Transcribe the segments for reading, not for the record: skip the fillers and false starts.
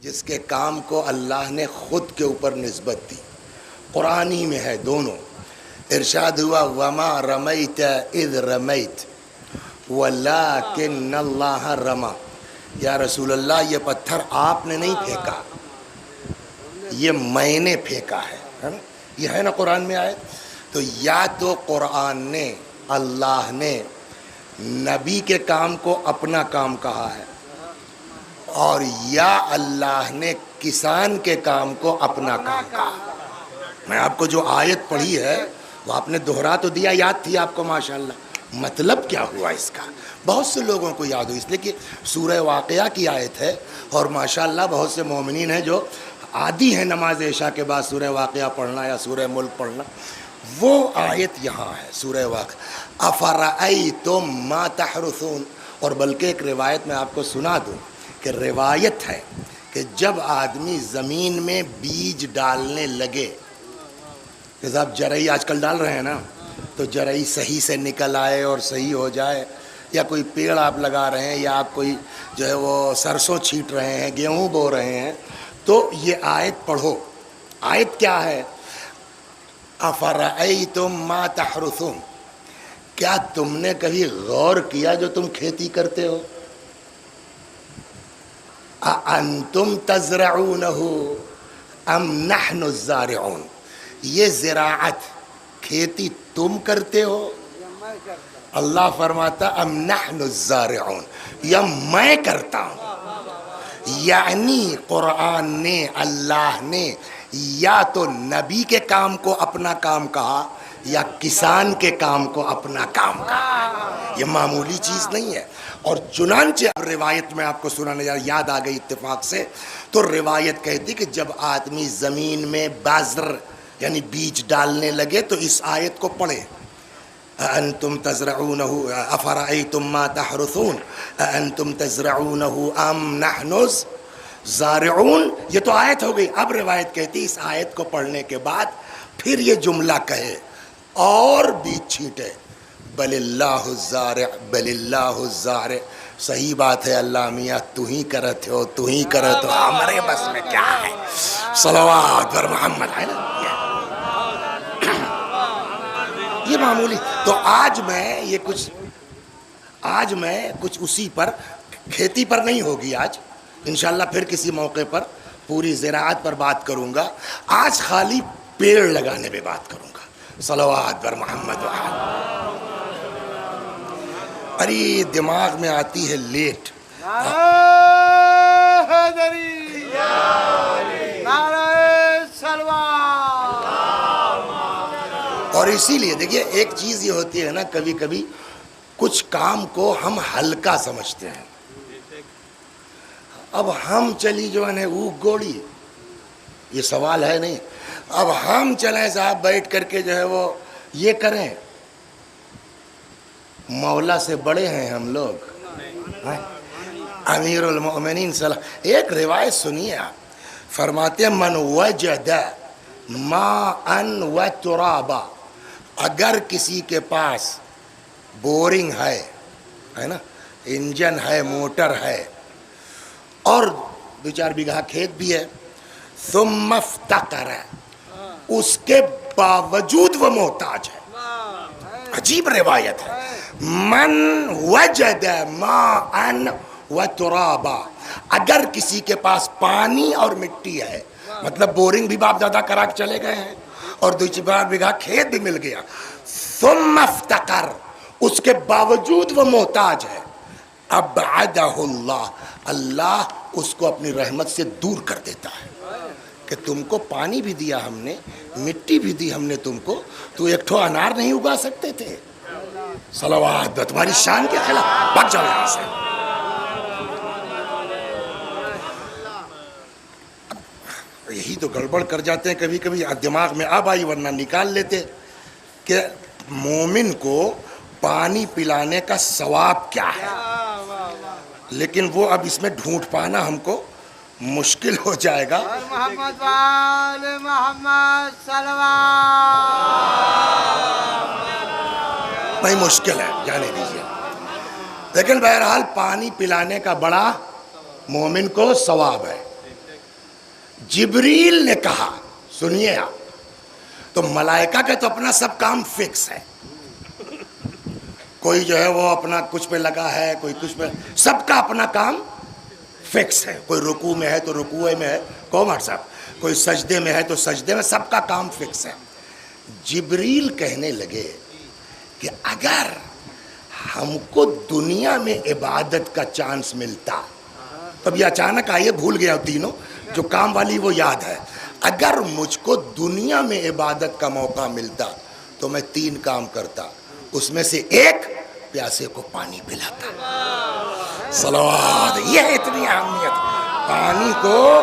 جس کے کام کو اللہ نے خود کے اوپر نسبت دی، قرآنی میں ہے دونوں. ارشاد ہوا وما رمیت اذ رمیت ولکن اللہ رما. یا رسول اللہ یہ پتھر آپ نے نہیں پھینکا، یہ میں نے پھینکا ہے نا؟ یہ ہے نا قرآن میں آئے. تو یا تو قرآن نے، اللہ نے نبی کے کام کو اپنا کام کہا ہے، اور یا اللہ نے کسان کے کام کو اپنا کام کہا. میں آپ کو جو آیت پڑھی ہے وہ آپ نے دہرا تو دیا، یاد تھی آپ کو ماشاءاللہ. مطلب کیا ہوا اس کا؟ بہت سے لوگوں کو یاد ہو، اس لیے کہ سورہ واقعہ کی آیت ہے، اور ماشاءاللہ بہت سے مومنین ہیں جو عادی ہیں نماز عشاء کے بعد سورہ واقعہ پڑھنا یا سورہ ملک پڑھنا. وہ آیت یہاں ہے سورہ واقعہ. افرأیتم ما تحرثون. اور بلکہ ایک روایت میں آپ کو سنا دوں کہ روایت ہے کہ جب آدمی زمین میں بیج ڈالنے لگے، جیسے آپ جرئی آج کل ڈال رہے ہیں نا، تو جرئی صحیح سے نکل آئے اور صحیح ہو جائے، یا کوئی پیڑ آپ لگا رہے ہیں، یا آپ کوئی جو ہے وہ سرسوں چھیٹ رہے ہیں، گیہوں بو رہے ہیں، تو یہ آیت پڑھو. آیت کیا ہے؟ افرأیتم ما تحرثون. کیا تم نے کبھی غور کیا جو تم کھیتی کرتے ہو؟ اانتم تزرعونہ ام نحن الزارعون. یہ زراعت کھیتی تم کرتے ہو؟ اللہ فرماتا ام نحن الزارعون، یا میں کرتا ہوں. یعنی قرآن نے، اللہ نے یا تو نبی کے کام کو اپنا کام کہا یا کسان کے کام کو اپنا کام کہا. یہ معمولی چیز نہیں ہے. اور چنانچہ روایت میں آپ کو سنانے یاد آ گئی اتفاق سے، تو روایت کہتی کہ جب آدمی زمین میں بذر یعنی بیج ڈالنے لگے تو اس آیت کو پڑھے. انتم تزرعونہ افرأیتم ما تحرثون انتم تزرعونہ ام نحن الزارعون. یہ تو آیت ہو گئی. اب روایت کہتی اس آیت کو پڑھنے کے بعد پھر یہ جملہ کہے اور بیج چھینٹے، بل اللہ الزارع بل اللہ الزارع. صحیح بات ہے اللہ میاں، تو ہی کرت ہو، تو ہی کرت ہو، ہمارے بس میں کیا ہے. صلوات پر محمد ہے نا. یہ معمولی. تو آج میں کچھ اسی پر، کھیتی پر نہیں ہوگی آج، انشاءاللہ پھر کسی موقع پر پوری زراعت پر بات کروں گا. آج خالی پیڑ لگانے پہ بات کروں گا. صلوات پر محمد وآلہ. ارے دماغ میں آتی ہے لیٹ. اور اسی لیے دیکھیے ایک چیز یہ ہوتی ہے نا، کبھی کبھی کچھ کام کو ہم ہلکا سمجھتے ہیں. اب ہم چلی جو ہے وہ گوڑی، یہ سوال ہے نہیں. اب ہم چلیں صاحب بیٹھ کر کے جو ہے وہ یہ کریں، مولا سے بڑے ہیں ہم لوگ. امیر المؤمنین صلی اللہ. ایک روایت سنیے آپ، فرماتے ہیں من وجد ماء وترابا. اگر کسی کے پاس بورنگ ہے نا، انجن ہے، موٹر ہے، اور 2-4 بیگھہ کھیت بھی ہے، ثم افتقر، اس کے باوجود وہ محتاج ہے. عجیب روایت ہے. من وجد ماء وترابا. اگر کسی کے پاس پانی اور مٹی ہے، مطلب بورنگ بھی باپ دادا کرا کے چلے گئے ہیں اور 2-4 بیگھہ کھیت بھی مل گیا، ثم افتقر، اس کے باوجود وہ محتاج ہے، ابعدہ اللہ، اللہ اس کو اپنی رحمت سے دور کر دیتا ہے. کہ تم کو پانی بھی دیا ہم نے، مٹی بھی دی ہم نے تم کو، تو ایک ٹھو انار نہیں اگا سکتے تھے؟ صلوات. تمہاری شان کے خلاف بھگ جاؤ یہاں سے. یہی تو گڑبڑ کر جاتے ہیں کبھی کبھی. دماغ میں اب آئی ورنہ نکال لیتے کہ مومن کو پانی پلانے کا ثواب کیا ہے. لیکن وہ اب اس میں ڈھونڈ پانا ہم کو مشکل ہو جائے گا. محمد وآل محمد صلوات. نہیں مشکل ہے، جانے دیجیے. لیکن بہرحال پانی پلانے کا بڑا مومن کو ثواب ہے. جبریل نے کہا سنیے آپ، تو ملائکہ کا تو اپنا سب کام فکس ہے، کوئی جو ہے وہ اپنا کچھ پہ لگا ہے، کوئی کچھ پہ، سب کا اپنا کام فکس ہے، کوئی رکوع میں ہے تو رکوع میں ہے، کومر صاحب کوئی سجدے میں ہے تو سجدے میں، سب کا کام فکس ہے۔ جبریل کہنے لگے کہ اگر ہم کو دنیا میں عبادت کا چانس ملتا، تب یہ اچانک آئیے بھول گیا تینوں جو کام والی وہ یاد ہے، اگر مجھ کو دنیا میں عبادت کا موقع ملتا تو میں 3 کام کرتا، اس میں سے ایک پیاسے کو پانی پلاتا۔ صلوات، یہ ہے اتنی اہمیت پانی کو،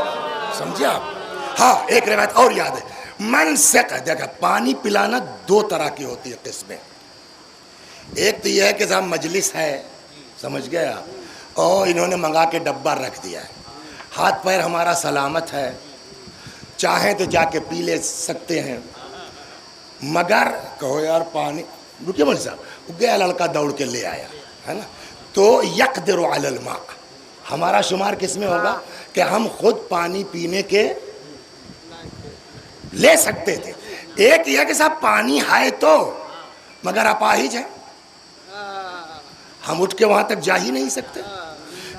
سمجھے آپ؟ ہاں ایک روایت اور یاد ہے، من سق، دیکھا پانی پلانا 2 طرح کی ہوتی ہے قسمیں، ایک تو یہ ہے کہ صاحب مجلس ہے، سمجھ گئے آپ، اور انہوں نے منگا کے ڈبہ رکھ دیا ہے، ہاتھ پیر ہمارا سلامت ہے، چاہیں تو جا کے پی لے سکتے ہیں، مگر کہو یار پانی، رکیے مول صاحب، گیا لڑکا دوڑ کے لے آیا ہے نا، تو یقدر علی الماء، ہمارا شمار کس میں ہوگا کہ ہم خود پانی پینے کے لے سکتے تھے۔ ایک یہ کہ صاحب پانی ہے تو مگر اپاہج ہے، ہم اٹھ کے وہاں تک جا ہی نہیں سکتے،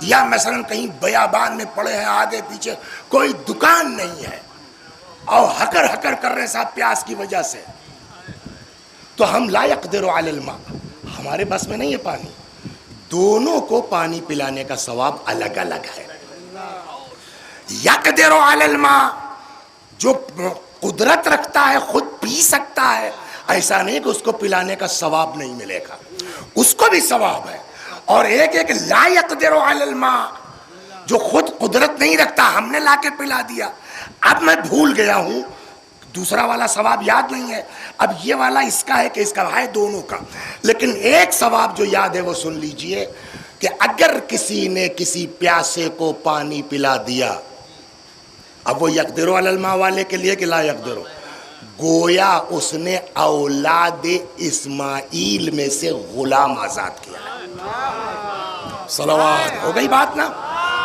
یا مثلا کہیں بیابان میں پڑے ہیں، آگے پیچھے کوئی دکان نہیں ہے اور ہکر ہکر کر رہے ہیں صاحب پیاس کی وجہ سے، تو ہم لا یقدر علی الماء، ہمارے بس میں نہیں ہے پانی، دونوں کو پانی پلانے کا ثواب الگ الگ ہے۔ یقدر علی الماء جو قدرت رکھتا ہے خود پی سکتا ہے، ایسا نہیں کہ اس کو پلانے کا ثواب نہیں ملے گا، اس کو بھی ثواب ہے، اور ایک لا یقدر علی الماء جو خود قدرت نہیں رکھتا، ہم نے لا کے پلا دیا، اب میں بھول گیا ہوں، دوسرا والا ثواب یاد نہیں ہے، اب یہ والا اس کا ہے کہ اس کا ہے، دونوں کا، لیکن ایک ثواب جو یاد ہے وہ سن لیجئے کہ اگر کسی نے کسی پیاسے کو پانی پلا دیا، اب وہ یقدر علی الماء والے کے لیے کہ لا یقدر، گویا اس نے اولاد اسماعیل میں سے غلام آزاد کیا، صلوات، ہو گئی بات نا؟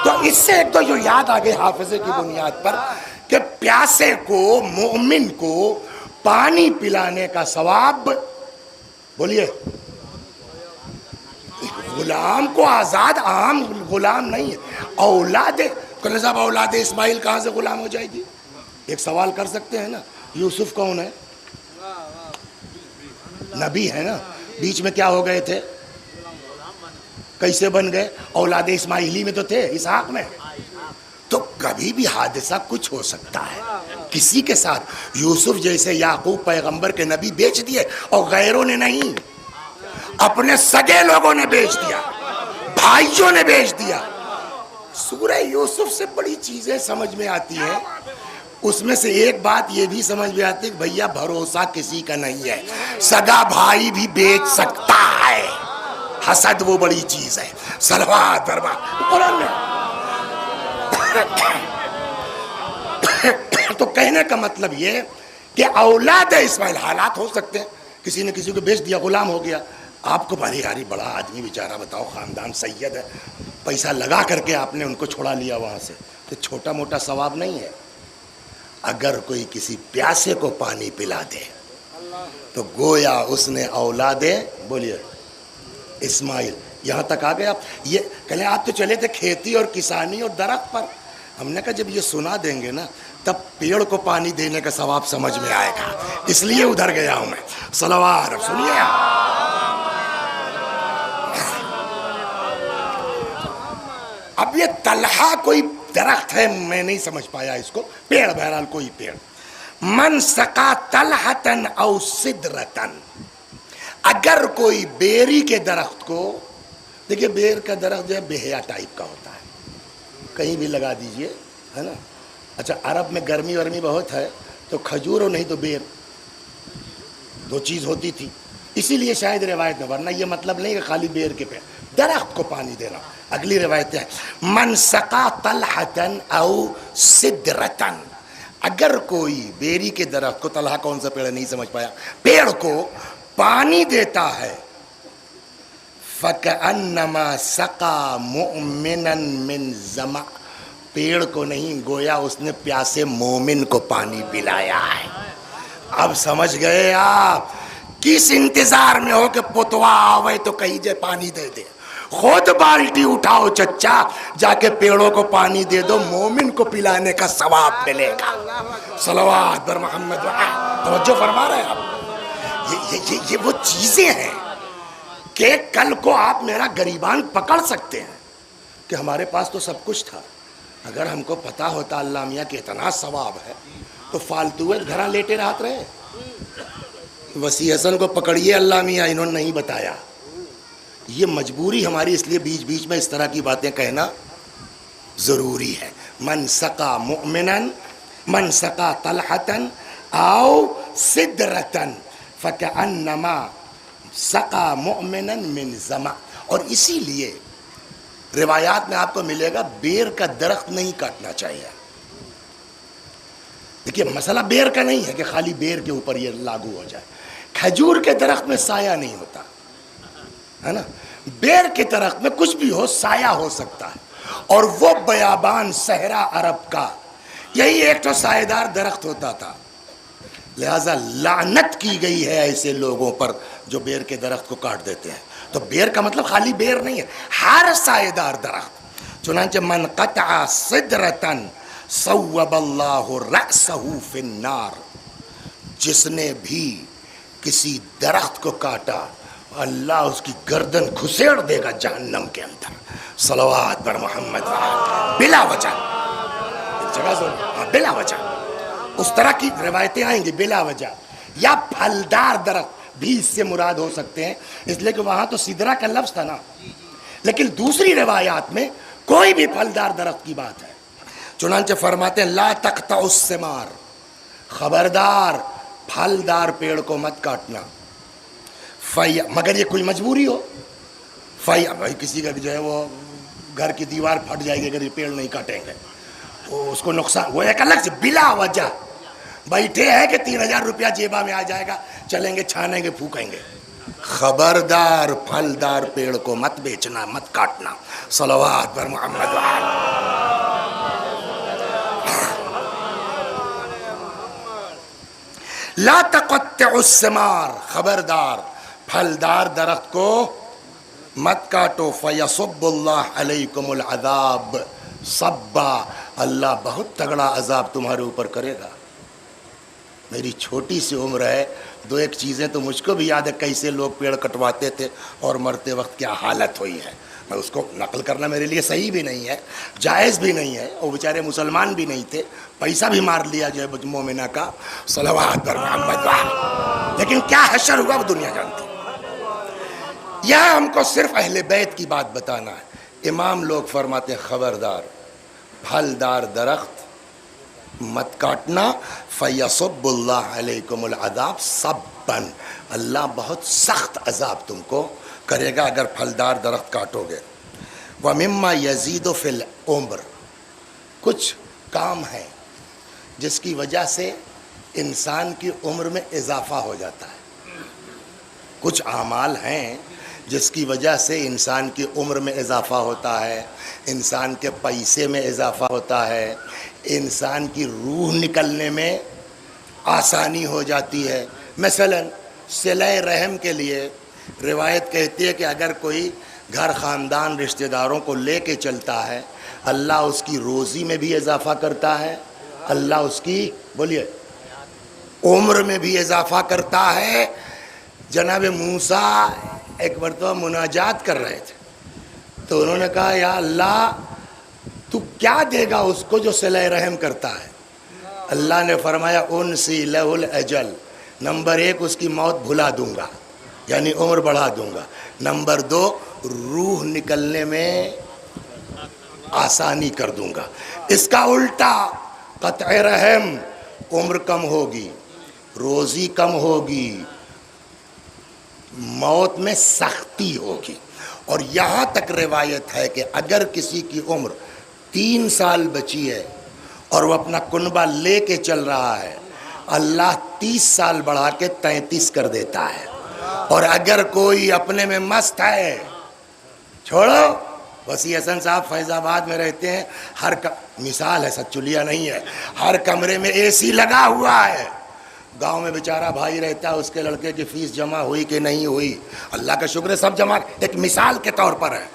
تو اس سے ایک تو جو یاد آگے حافظے کی بنیاد پر کہ پیاسے کو، مومن کو پانی پلانے کا ثواب، بولیے، غلام کو آزاد، عام غلام نہیں ہے، اولاد، کلے صاحب اولاد اسماعیل کہاں سے غلام ہو جائے گی؟ ایک سوال کر سکتے ہیں نا، یوسف کون ہے؟ نبی ہے نا، بیچ میں کیا ہو گئے تھے؟ کیسے بن گئے؟ اولاد اسماعیلی میں تو تھے، اسحاق میں، تو کبھی بھی حادثہ کچھ ہو سکتا ہے کسی کے ساتھ، یوسف جیسے یعقوب پیغمبر کے نبی بیچ دیے، اور غیروں نے نہیں، اپنے سگے لوگوں نے بیچ دیا، بھائیوں نے بیچ دیا۔ سورہ یوسف سے بڑی چیزیں سمجھ میں آتی ہیں، اس میں سے ایک بات یہ بھی سمجھ میں آتی ہے کہ بھیا بھروسہ کسی کا نہیں ہے، سگا بھائی بھی بیچ سکتا ہے، حسد وہ بڑی چیز ہے، صلوات فرما قرآن میں۔ تو کہنے کا مطلب یہ کہ اولاد اسماعیل، حالات ہو سکتے ہیں کسی نے کسی کو بیچ دیا، غلام ہو گیا، آپ کو بھاری ہاری بڑا آدمی بیچارہ، بتاؤ خاندان سید ہے، پیسہ لگا کر کے آپ نے ان کو چھوڑا لیا وہاں سے، تو چھوٹا موٹا ثواب نہیں ہے۔ اگر کوئی کسی پیاسے کو پانی پلا دے تو گویا اس نے اولاد، بولیے، اسماعیل، یہاں تک آ گئے آپ؟ یہ کہلیں آپ تو چلے تھے کھیتی اور کسانی اور درخت پر، ہم نے کہا جب یہ سنا دیں گے نا تب پیڑ کو پانی دینے کا ثواب سمجھ میں آئے گا، اس لیے ادھر گیا ہوں میں، صلوات، سنیے آپ۔ اب یہ طلحہ کوئی درخت ہے، میں نہیں سمجھ پایا اس کو، پیڑ، بہرحال کوئی پیڑ، من سقا طلحتن او سدرتن، اگر کوئی بیری کے درخت کو، دیکھیے بیر کا درخت جو ہے بہیا ٹائپ کا ہوتا ہے، کہیں بھی لگا دیجئے، ہے نا، اچھا عرب میں گرمی ورمی بہت ہے تو کھجور اور نہیں تو بیر، 2 چیز ہوتی تھی، اسی لیے شاید روایت میں، ورنہ یہ مطلب نہیں کہ خالی بیر کے پیڑ، درخت کو پانی دینا۔ اگلی روایت ہے من سقا طلحتن او سدرتن، اگر کوئی بیری کے درخت کو، طلحہ کون سا پیڑ نہیں سمجھ پایا، پیڑ کو پانی دیتا ہے، فَكَأَنَّمَا سَقَى مُؤْمِنًا مِّن زَمَعٍ، پیڑ کو نہیں، گویا اس نے پیاسے مومن کو پانی پلایا ہے۔ اب سمجھ گئے آپ؟ کس انتظار میں ہو کہ پتوا آوے تو کہیں جے پانی دے دے؟ خود بالٹی اٹھاؤ چچا، جا کے پیڑوں کو پانی دے دو، مومن کو پلانے کا ثواب ملے گا۔ صلوات بر محمد۔ توجہ فرما رہے ہیں آپ؟ یہ وہ چیزیں ہیں کہ کل کو آپ میرا گریبان پکڑ سکتے ہیں کہ ہمارے پاس تو سب کچھ تھا، اگر ہم کو پتا ہوتا اللہ میاں کہ اتنا ثواب ہے تو فالتو گھراں لیٹے رہت رہے۔ وسیع حسن کو پکڑیے اللہ میاں، انہوں نے نہیں بتایا۔ یہ مجبوری ہماری، اس لیے بیچ بیچ میں اس طرح کی باتیں کہنا ضروری ہے۔ من سقا مؤمنن، من سقا طلحتن او سدرتن فکأنما سقا مؤمنن من زمع۔ اور اسی لیے روایات میں آپ کو ملے گا بیر کا درخت نہیں کاٹنا چاہیے۔ دیکھیے مسئلہ بیر کا نہیں ہے کہ خالی بیر کے اوپر یہ لاگو ہو جائے، کھجور کے درخت میں سایہ نہیں ہوتا ہے نا، بیر کے درخت میں کچھ بھی ہو سایہ ہو سکتا ہے۔ اور وہ بیابان صحرا عرب کا یہی ایک تو سایہ دار درخت ہوتا تھا، لہذا لعنت کی گئی ہے ایسے لوگوں پر جو بیر کے درخت کو کاٹ دیتے ہیں۔ تو بیر کا مطلب خالی بیر نہیں ہے، ہر سایہ دار درخت۔ چنانچہ من قطع صدرتن صوب اللہ رأسہ فی النار، جس نے بھی کسی درخت کو کاٹا اللہ اس کی گردن گھسیڑ دے گا جہنم کے اندر۔ صلوات بر محمد، بلا وجہ، جگہ بلا وجہ اس طرح کی روایتیں آئیں گی بلا وجہ۔ یا پھلدار درخت بھی اس سے مراد ہو سکتے ہیں، اس لیے کہ وہاں تو سدرہ کا لفظ تھا نا، لیکن دوسری روایات میں کوئی بھی پھلدار درخت کی بات ہے۔ چنانچہ فرماتے ہیں لا تقطع الثمار، خبردار پھلدار پیڑ کو مت کاٹنا، مگر یہ کوئی مجبوری ہو۔ بھائی کسی کا جو ہے وہ گھر کی دیوار پھٹ جائے گی اگر یہ پیڑ نہیں کاٹیں گے، وہ اس کو نقصان، وہ ایک الگ سے بلا وجہ بیٹھے ہیں کہ 3000 روپیہ جیبا میں آ جائے گا، چلیں گے چھانیں گے پھونکیں گے۔ خبردار پھلدار پیڑ کو مت بیچنا، مت کاٹنا۔ صلوات پر محمد لا تقطع الثمار، خبردار پھلدار درخت کو مت کاٹو۔ فیصب اللہ علیکم العذاب صبا، اللہ بہت تگڑا عذاب تمہارے اوپر کرے گا۔ میری چھوٹی سی عمر ہے، دو ایک چیزیں تو مجھ کو بھی یاد ہے کیسے لوگ پیڑ کٹواتے تھے اور مرتے وقت کیا حالت ہوئی ہے۔ میں اس کو نقل کرنا میرے لیے صحیح بھی نہیں ہے، جائز بھی نہیں ہے، وہ بیچارے مسلمان بھی نہیں تھے، پیسہ بھی مار لیا جو ہے مومنہ کا۔ صلوات پر محمد، لیکن کیا حشر ہوا وہ دنیا جانتی۔ یہاں ہم کو صرف اہل بیت کی بات بتانا ہے۔ امام لوگ فرماتے ہیں خبردار پھلدار درخت مت کاٹنا، فیصب اللہ علیکم العذاب صبا، اللہ بہت سخت عذاب تم کو کرے گا اگر پھلدار درخت کاٹو گے۔ وَمِمَّا يَزِيدُ فِي الْعُمْرِ، کچھ کام ہے جس کی وجہ سے انسان کی عمر میں اضافہ ہو جاتا ہے، کچھ اعمال ہیں جس کی وجہ سے انسان کی عمر میں اضافہ ہوتا ہے، انسان کے پیسے میں اضافہ ہوتا ہے، انسان کی روح نکلنے میں آسانی ہو جاتی ہے۔ مثلا صلہ رحم کے لیے روایت کہتی ہے کہ اگر کوئی گھر خاندان رشتہ داروں کو لے کے چلتا ہے اللہ اس کی روزی میں بھی اضافہ کرتا ہے، اللہ اس کی بولیے عمر میں بھی اضافہ کرتا ہے۔ جناب موسیٰ ایک مرتبہ مناجات کر رہے تھے تو انہوں نے کہا یا اللہ تو کیا دے گا اس کو جو صلہ رحم کرتا ہے؟ اللہ نے فرمایا انسی لہ الاجل، نمبر 1 اس کی موت بھلا دوں گا یعنی عمر بڑھا دوں گا، نمبر 2 روح نکلنے میں آسانی کر دوں گا۔ اس کا الٹا قطع رحم، عمر کم ہوگی، روزی کم ہوگی، موت میں سختی ہوگی۔ اور یہاں تک روایت ہے کہ اگر کسی کی عمر 3 سال بچی ہے اور وہ اپنا کنبہ لے کے چل رہا ہے اللہ 30 سال بڑھا کے 33 کر دیتا ہے۔ اور اگر کوئی اپنے میں مست ہے، چھوڑو، وسیع حسن صاحب فیض آباد میں رہتے ہیں، مثال ہے، سچولیا نہیں ہے. ہر کمرے میں اے سی لگا ہوا ہے. گاؤں میں بیچارہ بھائی رہتا ہے، اس کے لڑکے کی فیس جمع ہوئی کہ نہیں ہوئی، اللہ کا شکر ہے سب جمع، ایک مثال کے طور پر ہے.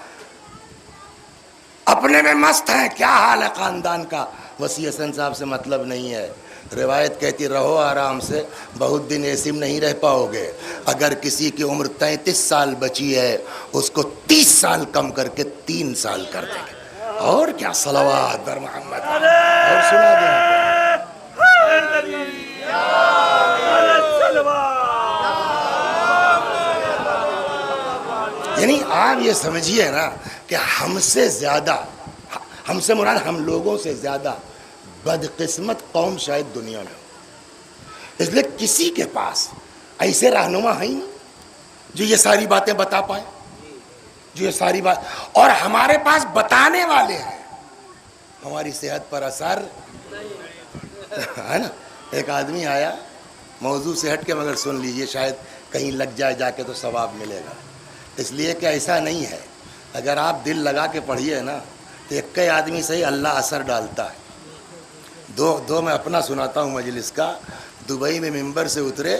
اپنے میں مست ہیں. کیا حال ہے خاندان کا؟ وسیع حسن صاحب سے مطلب نہیں ہے. روایت کہتی رہو آرام سے، بہت دن ایسے میں نہیں رہ پاؤ گے. اگر کسی کی عمر 33 سال بچی ہے، اس کو 30 سال کم کر کے 3 سال کر دیں گے. اور کیا، صلوات بر محمد. اور سنا دیں یعنی آپ یہ سمجھیے نا کہ ہم سے زیادہ، ہم سے مراد ہم لوگوں سے زیادہ بدقسمت قوم شاید دنیا میں ہو. اس لیے کسی کے پاس ایسے رہنما ہیں جو یہ ساری باتیں بتا پائے، جو یہ ساری بات، اور ہمارے پاس بتانے والے ہیں. ہماری صحت پر اثر ہے نا. ایک آدمی آیا، موضوع سے ہٹ کے مگر سن لیجئے، شاید کہیں لگ جائے جا کے تو ثواب ملے گا. اس لیے کہ ایسا نہیں ہے، اگر آپ دل لگا کے پڑھیے نا تو ایک کئی آدمی سے ہی اللہ اثر ڈالتا ہے. دو میں اپنا سناتا ہوں مجلس کا. دبئی میں ممبر سے اترے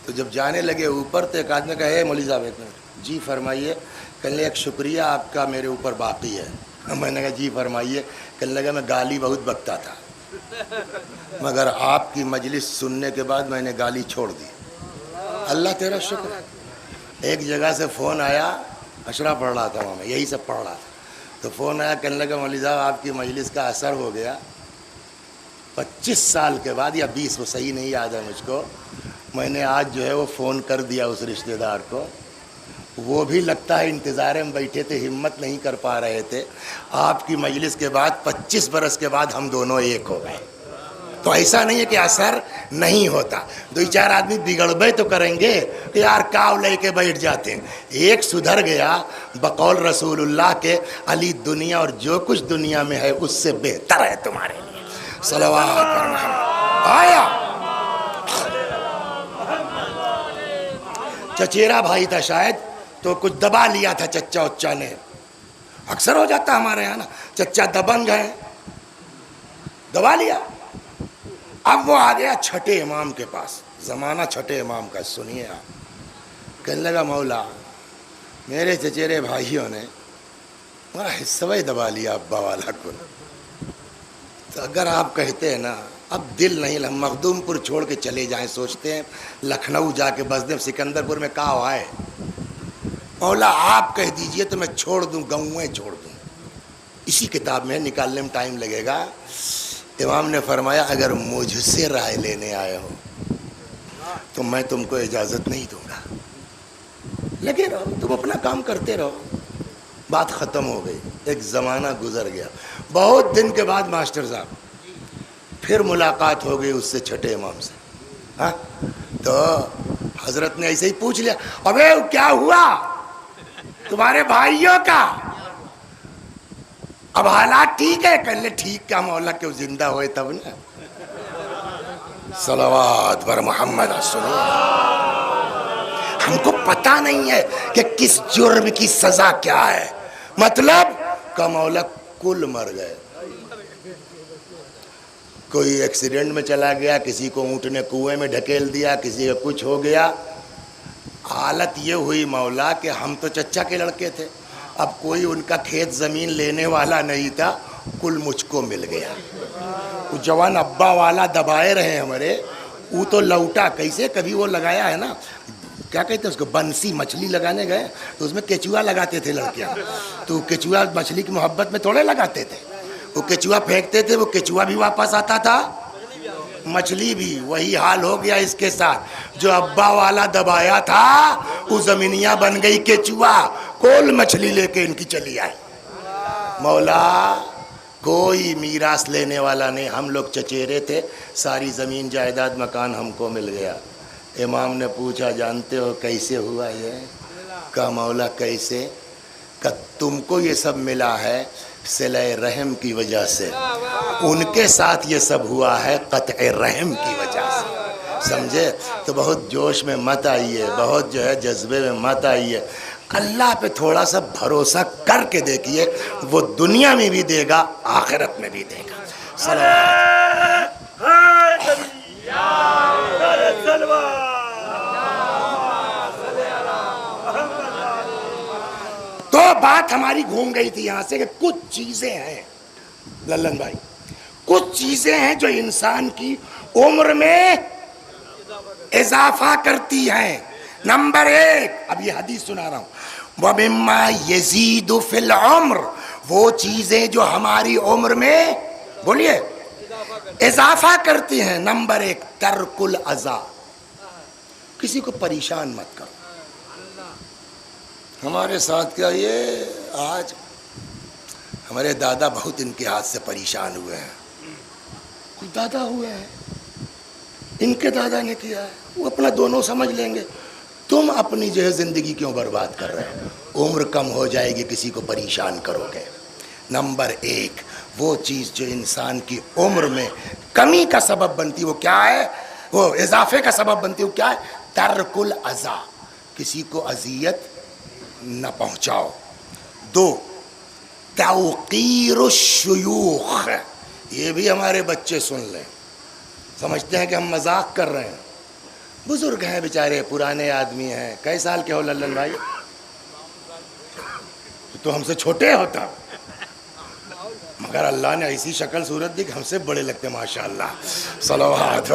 تو جب جانے لگے اوپر تو ایک آدمی کہا ہے مولوی صاحب ایک منٹ. جی فرمائیے. کہنے لگے ایک شکریہ آپ کا میرے اوپر باقی ہے. میں نے کہا جی فرمائیے. کہنے لگا میں گالی بہت بکتا تھا، مگر آپ کی مجلس سننے کے بعد میں نے گالی چھوڑ دی. اللہ تیرا شکر ہے. ایک جگہ سے فون آیا، اشرا پڑھ رہا تھا وہاں، میں یہی سب پڑھ رہا تھا، تو فون آیا. کہنے لگا مولوی صاحب آپ کی مجلس کا اثر ہو گیا. 25 سال کے بعد یا 20، وہ صحیح نہیں یاد ہے مجھ کو، میں نے آج جو ہے وہ فون کر دیا اس رشتہ دار کو. وہ بھی لگتا ہے انتظار میں بیٹھے تھے، ہمت نہیں کر پا رہے تھے. آپ کی مجلس کے بعد 25 برس کے بعد ہم دونوں ایک ہو گئے. تو ایسا نہیں ہے کہ اثر نہیں ہوتا. 2-4 آدمی بگڑ گئے تو کریں گے کہ یار کاو لے کے بیٹھ جاتے ہیں. ایک سدھر گیا بقول رسول اللہ کے، علی دنیا اور جو کچھ دنیا میں ہے اس سے بہتر ہے تمہارے لیے. صلوات پر محمد. آیا چچیرا بھائی تھا شاید، تو کچھ دبا لیا تھا چچا اچا نے. اکثر ہو جاتا ہمارے یہاں نا، چچا دبنگ ہے، دبا لیا. اب وہ آ گیا چھٹے امام کے پاس. زمانہ چھٹے امام کا، سنیے آپ. کہنے لگا مولا میرے چچیرے بھائیوں نے میرا حصہ ہی دبا لیا ابا والا کو. تو اگر آپ کہتے ہیں نا اب دل نہیں، مخدوم پور چھوڑ کے چلے جائیں، سوچتے ہیں لکھنؤ جا کے بس دیں، سکندر پور میں کہاں آئے. مولا آپ کہہ دیجئے تو میں چھوڑ دوں، گاؤں چھوڑ دوں. اسی کتاب میں نکالنے میں ٹائم لگے گا. امام نے فرمایا اگر مجھ سے رائے لینے آئے ہو تو میں تم کو اجازت نہیں دوں گا. لگے رہو، تم اپنا کام کرتے رہو. بات ختم ہو گئی. ایک زمانہ گزر گیا. بہت دن کے بعد ماسٹر صاحب پھر ملاقات ہو گئی اس سے، چھٹے امام سے. ہاں تو حضرت نے ایسے ہی پوچھ لیا ابے کیا ہوا تمہارے بھائیوں کا، اب حالات ٹھیک ہے؟ کہنے ٹھیک کیا مولا کہ وہ زندہ ہوئے تب نا. صلوات بر محمد. سنو ہم کو پتہ نہیں ہے کہ کس جرم کی سزا کیا ہے. مطلب کہ مولا کل مر گئے. کوئی ایکسیڈنٹ میں چلا گیا، کسی کو اونٹ نے کنویں میں ڈھکیل دیا، کسی کا کچھ ہو گیا. حالت یہ ہوئی مولا کہ ہم تو چچا کے لڑکے تھے، اب کوئی ان کا کھیت زمین لینے والا نہیں تھا، کل مجھ کو مل گیا. وہ جوان ابا والا دبائے رہے ہمارے، وہ تو لوٹا کیسے. کبھی وہ لگایا ہے نا، کیا کہتے ہیں اس کو، بنسی. مچھلی لگانے گئے تو اس میں کیچوا لگاتے تھے لڑکیاں، تو کیچوا مچھلی کی محبت میں تھوڑے لگاتے تھے. وہ کیچوا پھینکتے تھے، وہ کیچوا بھی واپس آتا تھا، مچھلی بھی. وہی حال ہو گیا اس کے ساتھ. جو ابا والا دبایا تھا وہ زمینیاں بن گئی کیچوا، کول مچھلی لے کے ان کی چلی آئی. مولا کوئی میراث لینے والا نہیں، ہم لوگ چچیرے تھے، ساری زمین جائیداد مکان ہم کو مل گیا. امام نے پوچھا جانتے ہو کیسے ہوا یہ؟ کہا مولا کیسے؟ کہ تم کو یہ سب ملا ہے صلہ رحم کی وجہ سے، ان کے ساتھ یہ سب ہوا ہے قطع رحم کی وجہ سے. سمجھے؟ تو بہت جوش میں مت آئیے، بہت جو ہے جذبے میں مت آئیے. اللہ پہ تھوڑا سا بھروسہ کر کے دیکھیے، وہ دنیا میں بھی دے گا، آخرت میں بھی دے گا۔ تو بات ہماری گھوم گئی تھی یہاں سے کہ کچھ چیزیں ہیں للن بھائی، کچھ چیزیں ہیں جو انسان کی عمر میں اضافہ کرتی ہیں۔ نمبر 1، اب یہ حدیث سنا رہا ہوں، وَمِمَّا يَزِيدُ فِي الْعُمْرِ، وہ چیزیں جو ہماری عمر میں بولیے اضافہ کرتی ہیں۔ نمبر 1، ترک الاذی، کسی کو پریشان مت کرو۔ ہمارے ساتھ کیا یہ آج ہمارے دادا بہت ان کے ہاتھ سے پریشان ہوئے ہیں، کوئی دادا ہوئے ہیں، ان کے دادا نے کیا ہے، وہ اپنا دونوں سمجھ لیں گے، تم اپنی جو ہے زندگی کیوں برباد کر رہے ہو؟ عمر کم ہو جائے گی، کسی کو پریشان کرو گے۔ نمبر 1، وہ چیز جو انسان کی عمر میں کمی کا سبب بنتی، وہ کیا ہے؟ وہ اضافے کا سبب بنتی، وہ کیا ہے؟ ترک الاذی، کسی کو اذیت نہ پہنچاؤ۔ 2، توقیر الشیوخ، یہ بھی ہمارے بچے سن لیں، سمجھتے ہیں کہ ہم مذاق کر رہے ہیں۔ بزرگ ہیں بیچارے، پرانے آدمی ہیں۔ کئی سال کے ہو للن بھائی؟ تو ہم سے چھوٹے ہوتا، مگر اللہ نے ایسی شکل صورت دی کہ ہم سے بڑے لگتے، ماشاءاللہ۔ صلوات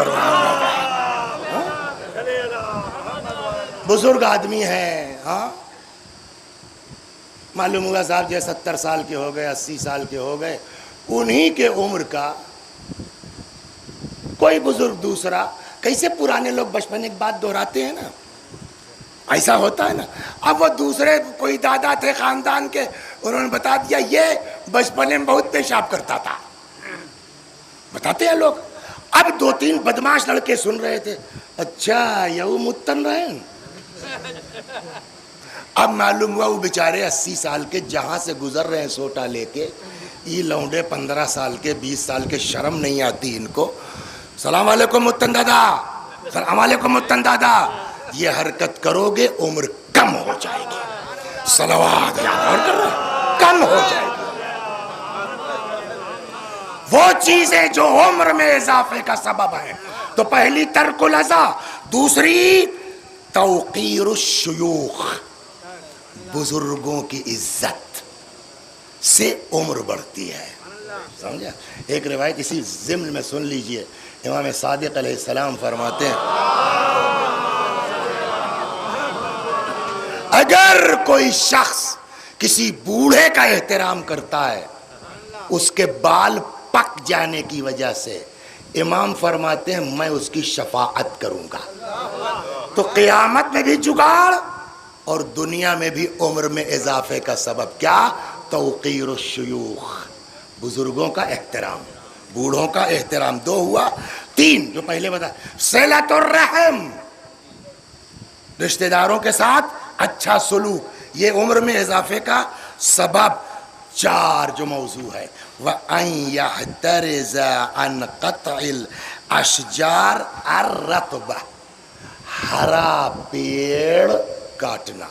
بزرگ آدمی ہیں، ہاں معلوم ہوا صاحب جو 70 سال کے ہو گئے، 80 سال کے ہو گئے، انہی کے عمر کا کوئی بزرگ دوسرا، کیسے پرانے لوگ بچپن ایک بات دہراتے ہیں نا، ایسا ہوتا ہے نا۔ اب وہ دوسرے کوئی دادا تھے خاندان کے، انہوں نے بتا دیا یہ بچپن میں بہت پیشاب کرتا تھا، بتاتے ہیں لوگ۔ اب 2-3 بدماش لڑکے سن رہے تھے، اچھا یہ متن رہے ہیں۔ اب معلوم ہوا وہ بیچارے 80 سال کے جہاں سے گزر رہے ہیں سوٹا لے کے، یہ لونڈے 15 سال کے 20 سال کے، شرم نہیں آتی ان کو۔ سلام علیکم متن دادا، سلام علیکم متن دادا، یہ حرکت کرو گے عمر کم ہو جائے گی، صلوات اور کر رہے کم ہو جائے گی۔ وہ چیزیں جو عمر میں اضافے کا سبب ہیں، تو پہلی ترک الاذی، دوسری توقیر الشیوخ، بزرگوں کی عزت سے عمر بڑھتی ہے، سمجھا؟ ایک روایت اسی ضمن میں سن لیجئے، امام صادق علیہ السلام فرماتے ہیں اگر کوئی شخص کسی بوڑھے کا احترام کرتا ہے اس کے بال پک جانے کی وجہ سے، امام فرماتے ہیں میں اس کی شفاعت کروں گا۔ تو قیامت میں بھی جگاڑ اور دنیا میں بھی عمر میں اضافے کا سبب کیا؟ توقیر الشیوخ، بزرگوں کا احترام، بوڑھوں کا احترام۔ 2 ہوا۔ 3 جو پہلے بتا، صلۃ الرحم، رشتہ داروں کے ساتھ اچھا سلوک، یہ عمر میں اضافے کا سبب۔ 4 جو موضوع ہے، وَأَن يَحْتَرِزَ عَنْ قَطْعِ الْأَشْجَارِ الرَّطْبَةِ، ہرا پیڑ کاٹنا،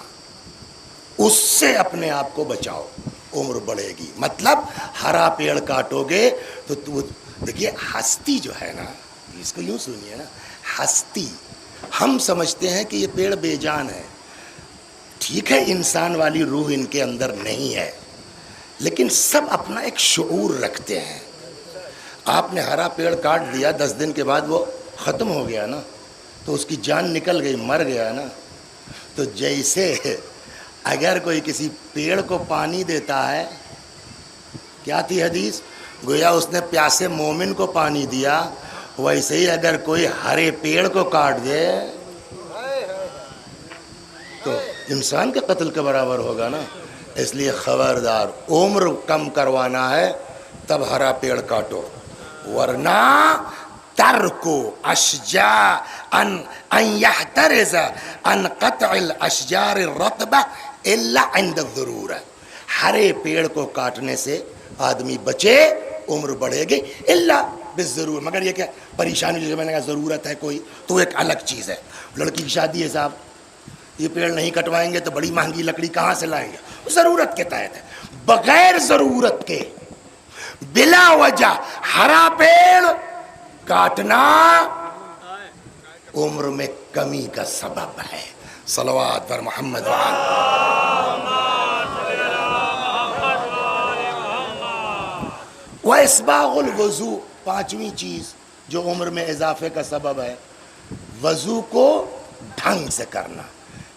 اس سے اپنے آپ کو بچاؤ، عمر بڑھے گی۔ مطلب ہرا پیڑ کاٹو گے تو دیکھیے ہستی جو ہے نا، اس کو یوں سنیے نا، ہستی ہم سمجھتے ہیں کہ یہ پیڑ بے جان ہے، ٹھیک ہے انسان والی روح ان کے اندر نہیں ہے، لیکن سب اپنا ایک شعور رکھتے ہیں۔ آپ نے ہرا پیڑ کاٹ دیا، 10 دن کے بعد وہ ختم ہو گیا نا، تو اس کی جان نکل گئی، مر گیا نا۔ تو جیسے اگر کوئی کسی پیڑ کو پانی دیتا ہے، کیا تھی حدیث؟ گویا اس نے پیاسے مومن کو پانی دیا، ویسے ہی اگر کوئی ہرے پیڑ کو کاٹ دے تو انسان کے قتل کے برابر ہوگا نا۔ اس لیے خبردار، عمر کم کروانا ہے تب ہرا پیڑ کاٹو، ورنہ ترکو اشجار ان یحترز ان قطع الاشجار الرطبہ الا عند الضرورہ، ہرے پیڑ کو کاٹنے سے آدمی بچے، عمر بڑھے گی، الا بالضرور، مگر یہ کیا پریشانی جو میں نے کہا ضرورت ہے کوئی تو ایک الگ چیز ہے۔ لڑکی کی شادی ہے صاحب، یہ پیڑ نہیں کٹوائیں گے تو بڑی مہنگی لکڑی کہاں سے لائیں گے؟ ضرورت کے تحت ہے. بغیر ضرورت کے بلا وجہ ہرا پیڑ کاٹنا عمر میں کمی کا سبب ہے. صلوات پر محمد واسباغ الوضو. پانچویں چیز جو عمر میں اضافے کا سبب ہے، وضو کو ڈھنگ سے کرنا.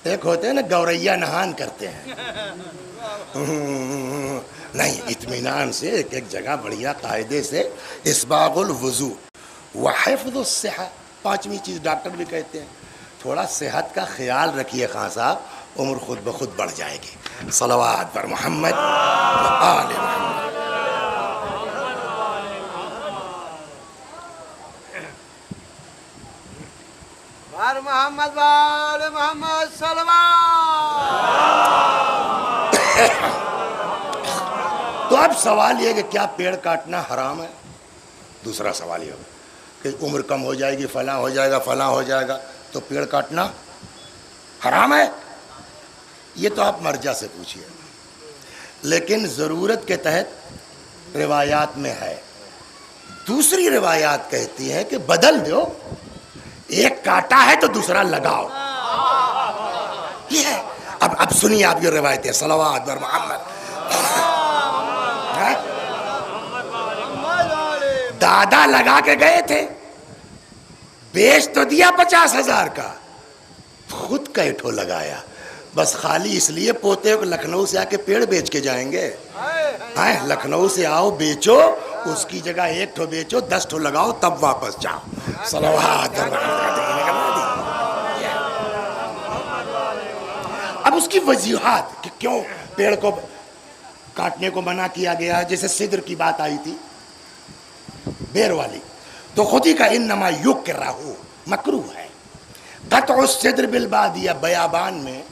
ایک ہوتے ہیں نا گوریا نہان کرتے ہیں، نہیں، اطمینان سے ایک ایک جگہ بڑھیا قاعدے سے. اسباغ الوضو وحفظ الصحہ. پانچویں چیز ڈاکٹر بھی کہتے ہیں تھوڑا صحت کا خیال رکھیے خان صاحب، عمر خود بخود بڑھ جائے گی. صلوات پر محمد آل محمد. بار محمد بار محمد صلوات. تو اب سوال یہ کہ کیا پیڑ کاٹنا حرام ہے؟ دوسرا سوال یہ ہوگا کہ عمر کم ہو جائے گی، فلاں ہو جائے گا، فلاں ہو جائے گا، تو پیڑ کاٹنا حرام ہے؟ یہ تو آپ مرجع سے پوچھئے. لیکن ضرورت کے تحت روایات میں ہے. دوسری روایات کہتی ہے کہ بدل دو، ایک کاٹا ہے تو دوسرا لگاؤ. یہ ہے. اب سنیے آپ یہ روایتیں. صلوات بر محمد. دادا لگا کے گئے تھے، بیچ تو دیا 50,000 کا، خود کا ایٹھو لگایا، بس خالی اس لیے پوتے کو لکھنؤ سے آ کے پیڑ بیچ کے جائیں گے. لکھنؤ سے آؤ بیچو، اس کی جگہ 1 ٹھو بیچو، 10 ٹھو لگاؤ، تب واپس جاؤ. صلوات. اب اس کی وجوہات کہ کیوں پیڑ کو کاٹنے کو منع کیا گیا ہے. جیسے صدر کی بات آئی تھی، بیر والی، تو خود ہی کا انما یکرہ مکروہ ہے. قطع الصدر بالبادیہ، بیابان میں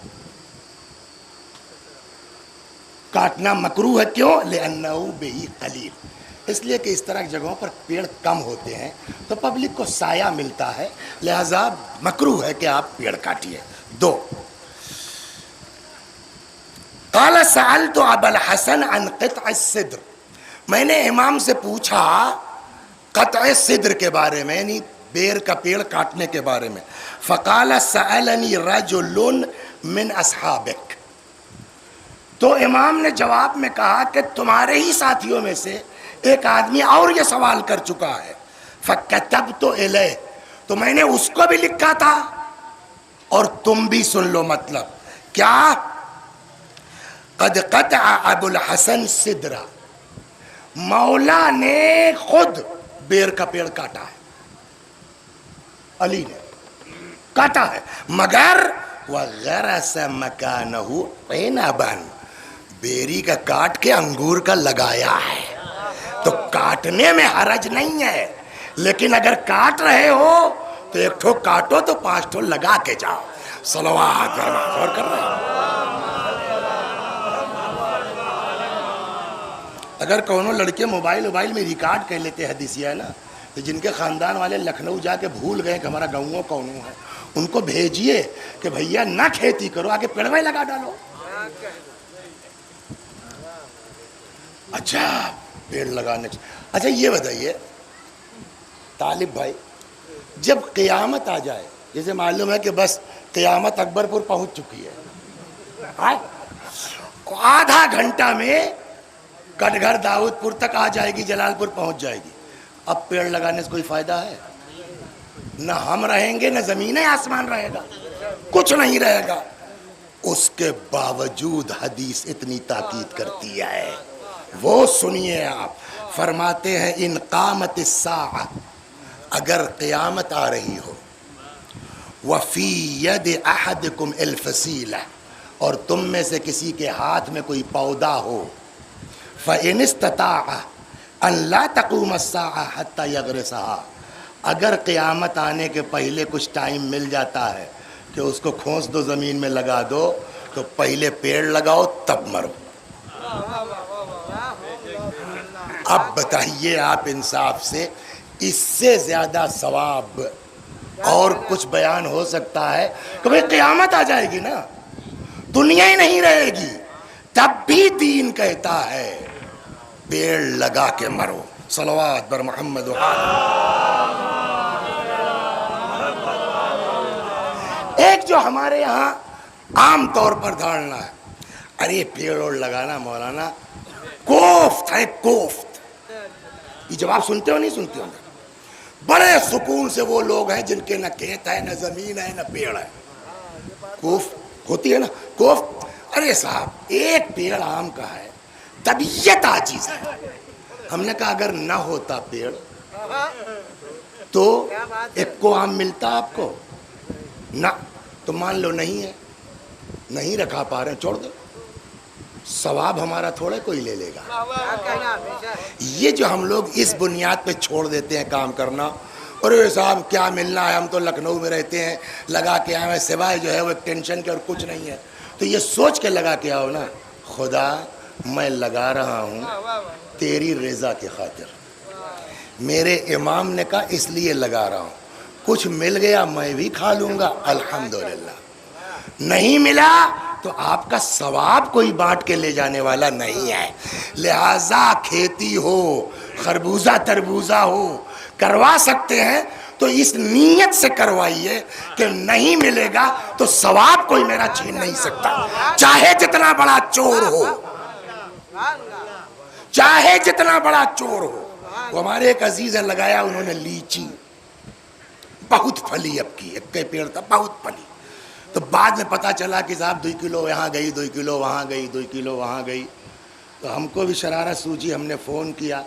کاٹنا مکروہ ہے. کیوں؟ لأنہ بہ قلیل، اس لیے کہ اس طرح کی جگہوں پر پیڑ کم ہوتے ہیں تو پبلک کو سایہ ملتا ہے، لہذا مکروہ ہے کہ آپ پیڑ کاٹیے. 2. قال سألت ابا الحسن عن قطع الصدر. میں نے امام سے پوچھا قطع صدر کے بارے میں، یعنی بیر کا پیڑ کاٹنے کے بارے میں. فقال سألنی رجل من اصحابک. تو امام نے جواب میں کہا کہ تمہارے ہی ساتھیوں میں سے ایک آدمی اور یہ سوال کر چکا ہے. فکتبت الیہ، تو میں نے اس کو بھی لکھا تھا، اور تم بھی سن لو مطلب کیا. قد قطع ابو الحسن صدرہ، مولا نے خود بیر کا پیڑ کاٹا ہے، علی نے کاٹا ہے، مگر وغرس مکانہ عنبا، بیری کا کاٹ کے انگور کا لگایا ہے. تو کاٹنے میں حرج نہیں ہے، لیکن اگر کاٹ رہے ہو تو 1 ٹھو کاٹو تو 5 ٹھو لگا کے جاؤ. صلوات اور کر رہے ہیں. اگر کونوں لڑکے موبائل میں ریکارڈ کر لیتے حدیثیہ ہے نا، تو جن کے خاندان والے لکھنؤ جا کے بھول گئے کہ ہمارا گاؤں کونوں ہے، ان کو بھیجیے کہ بھیا نہ کھیتی کرو، آگے پیڑ میں لگا ڈالو. اچھا پیڑ لگانے. اچھا یہ بتائیے طالب بھائی، جب قیامت آ جائے، جیسے معلوم ہے کہ بس قیامت اکبر پور پہنچ چکی ہے، آدھا گھنٹہ میں کٹ گھر داؤد پور تک آ جائے گی، جلال پور پہنچ جائے گی. اب پیڑ لگانے سے کوئی فائدہ ہے؟ نہ ہم رہیں گے، نہ زمین آسمان رہے گا، کچھ نہیں رہے گا. اس کے باوجود حدیث اتنی تاکید کرتی ہے، وہ سنیے آپ. فرماتے ہیں ان قامت الساعہ، اگر قیامت آ رہی ہو، وفی ید احدکم الفسیلہ، اور تم میں سے کسی کے ہاتھ میں کوئی پودا ہو، فَإِنِ اسْتَطَاعَ أَنْ لَا تَقُومَ السَّاعَةُ حَتَّى يَغْرِسَهَا، اگر قیامت آنے کے پہلے کچھ ٹائم مل جاتا ہے کہ اس کو کھونس دو، زمین میں لگا دو، تو پہلے پیڑ لگاؤ تب مرو. اب بتائیے آپ انصاف سے، اس سے زیادہ ثواب اور کچھ بیان ہو سکتا ہے کہ بھئی قیامت آ جائے گی نا، دنیا ہی نہیں رہے گی، تب بھی دین کہتا ہے پیڑ لگا کے مرو۔ صلوات بر محمد و ایک جو ہمارے یہاں عام طور پر دھارنا ہے، ارے پیڑ اور لگانا مولانا کوفت ہے، کوفت۔ یہ جب آپ سنتے ہو نہیں سنتے ہو؟ بڑے سکون سے وہ لوگ ہیں جن کے نہ کھیت ہے، نہ زمین ہے، نہ پیڑ ہے، کوفت ہوتی ہے نا، کوفت۔ ارے صاحب ایک پیڑ آم کا ہے، طبیعت عاجز ہے۔ ہم نے کہا اگر نہ ہوتا پیڑ تو ایک کو آم ملتا آپ کو؟ نہ، تو مان لو نہیں ہے، نہیں رکھا پا رہے، چھوڑ دو، ثواب ہمارا تھوڑے کوئی لے لے گا۔ یہ جو ہم لوگ اس بنیاد پہ چھوڑ دیتے ہیں کام کرنا، اور صاحب کیا ملنا ہے، ہم تو لکھنؤ میں رہتے ہیں، لگا کے آئے ہیں، سوائے جو ہے وہ ایک ٹینشن کے اور کچھ نہیں ہے، تو یہ سوچ کے لگا کے آؤ نا، خدا میں لگا رہا ہوں تیری رضا کی خاطر، میرے امام نے کہا اس لیے لگا رہا ہوں، کچھ مل گیا میں بھی کھا لوں گا الحمدللہ، نہیں ملا تو آپ کا ثواب کوئی بانٹ کے لے جانے والا نہیں ہے۔ لہٰذا کھیتی ہو، خربوزہ تربوزہ ہو، کروا سکتے ہیں تو اس نیت سے کروائیے کہ نہیں ملے گا تو ثواب کوئی میرا چھین نہیں سکتا، چاہے جتنا بڑا چور ہو، چاہے جتنا بڑا چور ہو۔ وہ ہمارے ایک عزیز ہے، لگایا انہوں نے لیچی، بہت پھلی، اب کی ایک پیڑ تھا، بہت پھلی، تو بعد میں پتا چلا کہ صاحب 2 کلو یہاں گئی، 2 کلو وہاں گئی، 2 کلو وہاں گئی، تو ہم کو بھی شرارت سوچی، ہم نے فون کیا،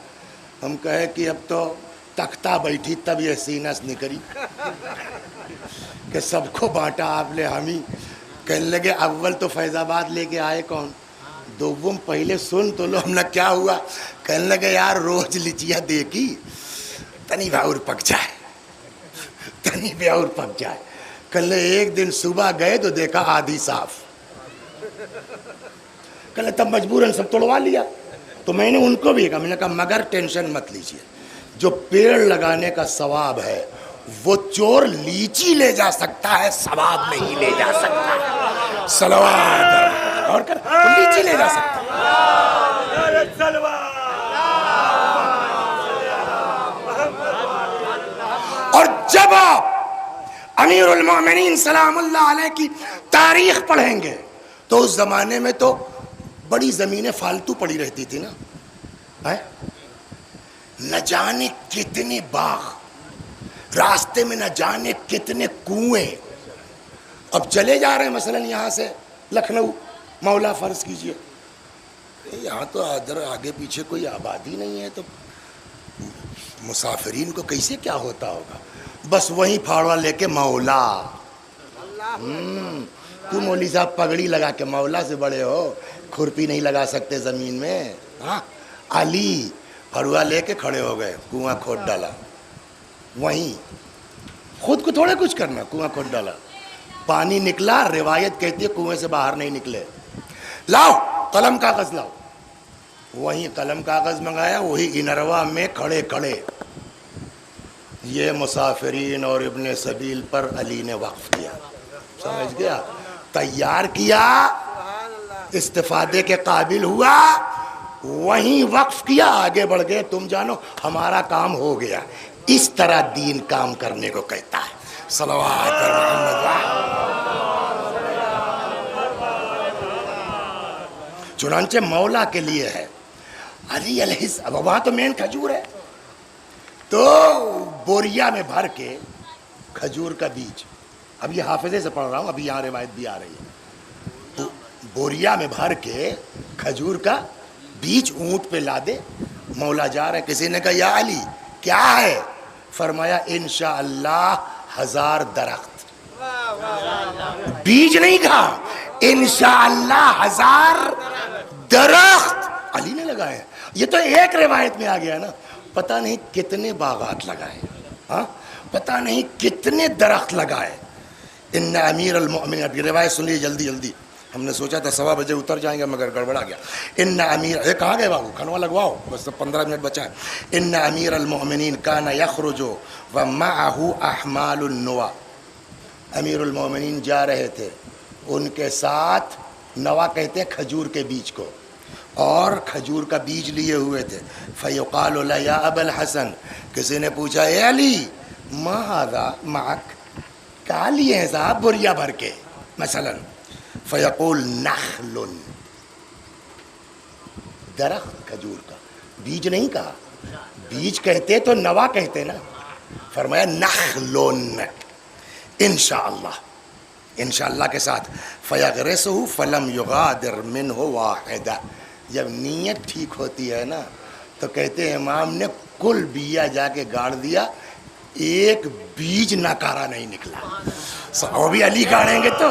ہم کہے کہ اب تو تختہ بیٹھی تب یہ سینہ نکری کہ سب کو بانٹا آپ نے، ہم ہی کہنے لگے اول تو فیض آباد لے کے آئے کون، دوم پہلے سن تو لو، ہم نے کیا ہوا، کہنے لگے یار روز لچیاں دیکھی، تنی بھی اور پک جائے، تنی بھی اور پک جائے، کل ایک دن صبح گئے تو دیکھا آدھی صاف، کل تب مجبوراً سب توڑوا لیا، تو میں نے ان کو بھی کہا، میں نے کہا مگر ٹینشن مت لیجیے، جو پیڑ لگانے کا ثواب ہے وہ چور لیچی لے جا سکتا ہے، ثواب نہیں لے جا سکتا، صلوات اور کر لیچی لے جا سکتا ہے۔ اور جب آپ امیر المومنین سلام اللہ علیہ کی تاریخ پڑھیں گے تو اس زمانے میں تو بڑی زمینیں فالتو پڑی رہتی تھی نا، نہ جانے کتنے باغ، راستے میں نہ جانے کتنے کنویں، اب چلے جا رہے ہیں مثلا یہاں سے لکھنؤ مولا فرض کیجئے، یہاں تو ادھر آگے پیچھے کوئی آبادی نہیں ہے، تو مسافرین کو کیسے کیا ہوتا ہوگا، بس وہیں پھاڑوا لے کے مولا، تو مولوی صاحب پگڑی لگا کے مولا سے بڑے ہو، کھرپی نہیں لگا سکتے زمین میں، ہاں علی پھڑوا لے کے کھڑے ہو گئے، کنواں کھود ڈالا، وہیں خود کو تھوڑے کچھ کرنا، کنواں کھود ڈالا، پانی نکلا، روایت کہتی ہے کنویں سے باہر نہیں نکلے، لاؤ قلم کاغذ لاؤ، وہیں قلم کاغذ منگایا، وہی انروا میں کھڑے کھڑے، یہ مسافرین اور ابن سبیل پر علی نے وقف کیا، سمجھ گیا، تیار کیا، استفادے کے قابل ہوا، وہیں وقف کیا، آگے بڑھ گئے، تم جانو ہمارا کام ہو گیا، اس طرح دین کام کرنے کو کہتا ہے، صلوات محمد۔ چنانچہ مولا کے لیے ہے، علی علیہ السلام، وہاں تو مین کھجور ہے، تو بوریا میں بھر کے کھجور کا بیج، اب یہ حافظے سے پڑھ رہا ہوں، ابھی یہاں روایت بھی آ رہی ہے، تو بوریا میں بھر کے کھجور کا بیج اونٹ پہ لا دے، مولا جا رہے، کسی نے کہا یا علی کیا ہے، فرمایا انشاءاللہ 1000 درخت، بیج نہیں کہا، انشاءاللہ 1000 درخت علی نے لگائے، یہ تو ایک روایت میں آ گیا نا، پتہ نہیں کتنے باغات لگائے، ہاں پتہ نہیں کتنے درخت لگائے، ان امیر المؤمنین، ابھی روایت سن لیے جلدی جلدی، ہم نے سوچا تھا 1:15 بجے اتر جائیں گے مگر گڑبڑا گیا. ان امیر کہاں گئے بابو کھنوا لگواؤ بس 15 منٹ بچا ہے. ان امیر المؤمنین کان یخرج ومعه احمال النوا. امیر المومنین جا رہے تھے ان کے ساتھ نوا کہتے ہیں کھجور کے بیج کو اور کھجور کا بیج لیے ہوئے تھے. فیقال له یا ابا الحسن کسی نے پوچھا اے علی ما ھذا معک کیا لیے ہیں صاحب بوریا بھر کے مثلا. فیقول نخل درخت کھجور کا بیج نہیں کہا بیج کہتے تو نوا کہتے نا. فرمایا نخل انشاءاللہ انشاءاللہ کے ساتھ. فیغرسہ فلم یغادر منہ واحدہ. جب نیت ٹھیک ہوتی ہے نا تو کہتے ہیں امام نے کل بیا جا کے گاڑ دیا ایک بیج ناکارا نہیں نکلا. وہ بھی علی گاڑیں گے تو.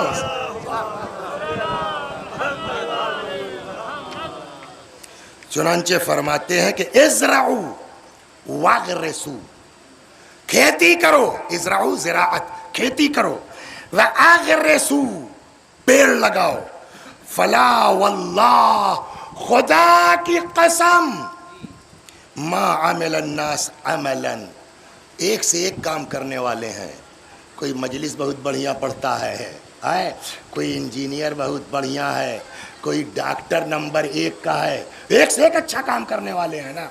چنانچہ فرماتے ہیں کہ ازرعو واغرسو کھیتی کرو. ازرعو زراعت کھیتی کرو. واغرسو پیڑ لگاؤ. فلا واللہ خدا کی قسم ما عمل الناس عملا ایک سے ایک کام کرنے والے ہیں. کوئی مجلس بہت بڑھیا پڑھتا ہے کوئی انجینئر بہت بڑھیا ہے کوئی ڈاکٹر نمبر 1 کا ہے ایک سے ایک اچھا کام کرنے والے ہیں نا.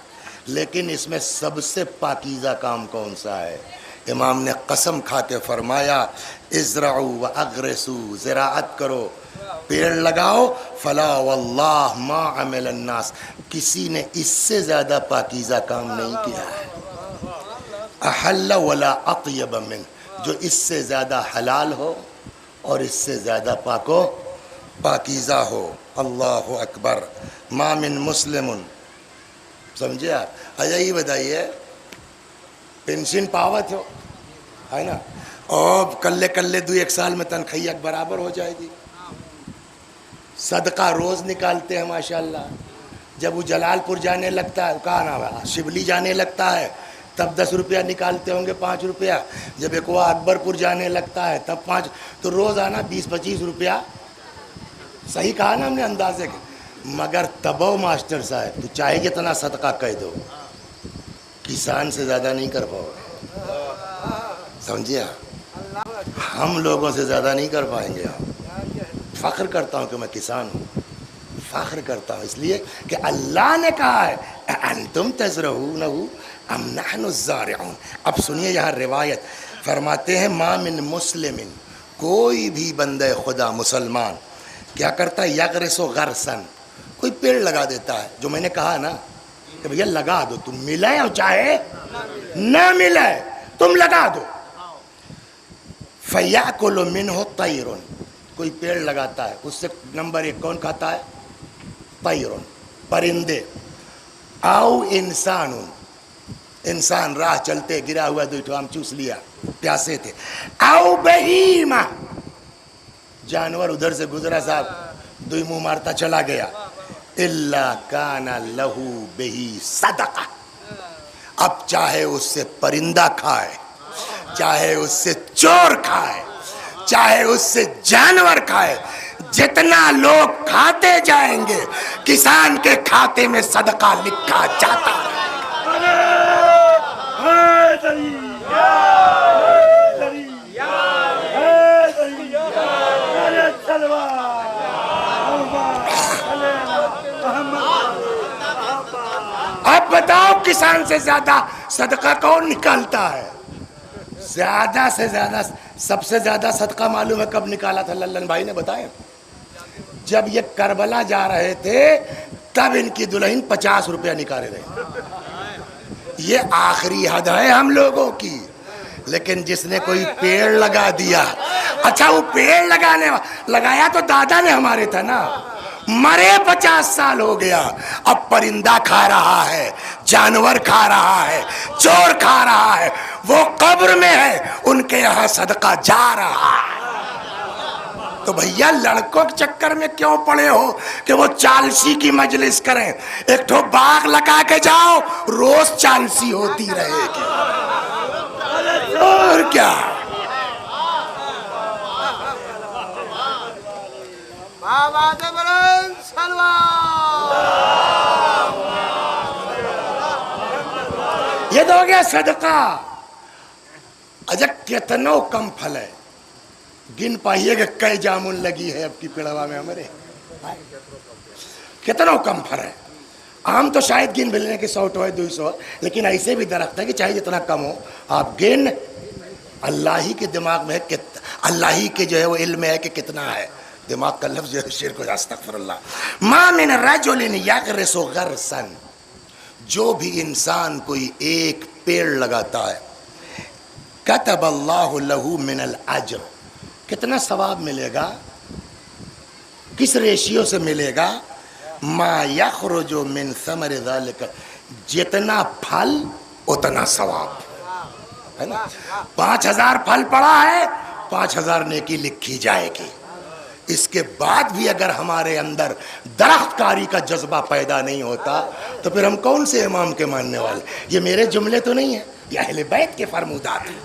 لیکن اس میں سب سے پاکیزہ کام کون سا ہے؟ امام نے قسم کھا کے فرمایا ازرعوا واغرسوا زراعت کرو پیڑ لگاؤ. فلا واللہ ما عمل الناس کسی نے اس سے زیادہ پاکیزہ کام نہیں کیا ہے. احل ولا اطیب من جو اس سے زیادہ حلال ہو اور اس سے زیادہ پاکیزہ ہو. اللہ اکبر. ما من مسلم سمجھے آپ. اچھا یہ بتائیے پینشن پاوت ہو ہے نا اور کلے دو 1 سال میں تنخواہ برابر ہو جائے گی. صدقہ روز نکالتے ہیں ماشاءاللہ. جب وہ جلال پور جانے لگتا ہے کہاں نام ہے شبلی جانے لگتا ہے تب 10 روپیہ نکالتے ہوں گے 5 روپیہ. جب ایکوا اکبر پور جانے لگتا ہے تب 5 تو روزانہ 20-25 روپیہ. صحیح کہا نا ہم نے اندازے کے. مگر تبو ماسٹر صاحب تو چاہے جتنا صدقہ کہہ دو کسان سے زیادہ نہیں کر پاؤ گے. سمجھے ہم لوگوں سے زیادہ نہیں کر پائیں گے. فخر کرتا ہوں کہ میں کسان ہوں. فخر کرتا ہوں اس لیے کہ اللہ نے کہا ہے انتم تزرعونہ ام نحن الزارعون. اب سنیے یہاں روایت فرماتے ہیں ما من مسلم کوئی بھی بندہ خدا مسلمان کیا کرتا ہے یغرس غرسن کوئی پیڑ لگا دیتا ہے. جو میں نے کہا نا کہ بھیا لگا دو تم ملے اور چاہے نہ ملے تم لگا دو. فیاکل منہ طیر کوئی پیڑ لگاتا ہے اس سے نمبر 1 کون کھاتا ہے؟ طیر پرندے. او انسان راہ چلتے گرا ہوا 2 آم چوس لیا پیاسے تھے. او بہیمہ جانور ادھر سے گزرا صاحب 2 منہ مارتا چلا گیا. الا کان لہو بہی صدقہ. اب چاہے اس سے پرندہ کھائے چاہے اس سے چور کھائے چاہے اس سے جانور کھائے جتنا لوگ کھاتے جائیں گے کسان کے کھاتے میں صدقہ لکھا جاتا ہے. اب بتاؤ کسان سے زیادہ صدقہ کون نکالتا ہے؟ زیادہ سے زیادہ سب سے زیادہ صدقہ معلوم ہے کب نکالا تھا؟ للن بھائی نے بتایا جب یہ کربلا جا رہے تھے تب ان کی دلہن 50 روپیہ نکالے رہے. یہ آخری حد ہے ہم لوگوں کی. لیکن جس نے کوئی پیڑ لگا دیا اچھا وہ پیڑ لگایا تو دادا نے ہمارے تھا نا مرے 50 سال ہو گیا اب پرندہ کھا رہا ہے جانور کھا رہا ہے چور کھا رہا ہے وہ قبر میں ہے ان کے یہاں صدقہ جا رہا ہے. تو بھیا لڑکوں کے چکر میں کیوں پڑے ہو کہ وہ چالسی کی مجلس کریں؟ ایک ٹھو باغ لگا کے جاؤ روز چالسی ہوتی رہے گی اور کیا. دو گے صدقہ. اچھا کتنوں کم پھل ہے, گن پائیے کہ کئی جامن لگی ہے اب کی پیڑوا میں ہمارے, کتنوں کم پھل ہے. آم تو شاید گن بھلنے کے 100 ہے 200, لیکن ایسے بھی درخت ہے کہ چاہے جتنا کم ہو آپ گن. اللہ ہی کے دماغ میں ہے, اللہ ہی کے جو ہے وہ علم ہے کہ کتنا ہے. دماغ کا لفظ جو ہے شرک, استغفر اللہ. ما من رجل یغرس غرسا, جو بھی انسان کوئی ایک پیڑ لگاتا ہے, کتب اللہ لہ من الاجر, کتنا ثواب ملے گا, کس ریشیو سے ملے گا, ما یخرج من ثمر ذلک, جتنا پھل اتنا ثواب ہے نا. 5000 پھل پڑا ہے 5000 نیکی لکھی جائے گی. اس کے بعد بھی اگر ہمارے اندر درخت کاری کا جذبہ پیدا نہیں ہوتا تو پھر ہم کون سے امام کے ماننے والے. یہ میرے جملے تو نہیں ہیں, یہ اہل بیت کے فرمودات ہیں.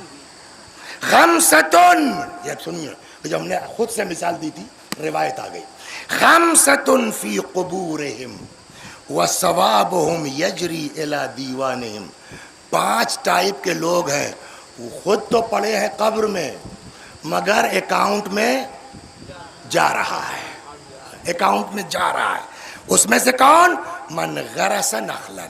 خمستن, یہ سنیے, جو ہم نے خود سے مثال دی تھی روایت آ گئی. خمستن فی قبورہم وثوابہم یجری الی دیوانہم, 5 ٹائپ کے لوگ ہیں, وہ خود تو پڑے ہیں قبر میں مگر اکاؤنٹ میں جا رہا ہے, اکاؤنٹ میں جا رہا ہے. اس میں سے کون؟ من غرس نخلا,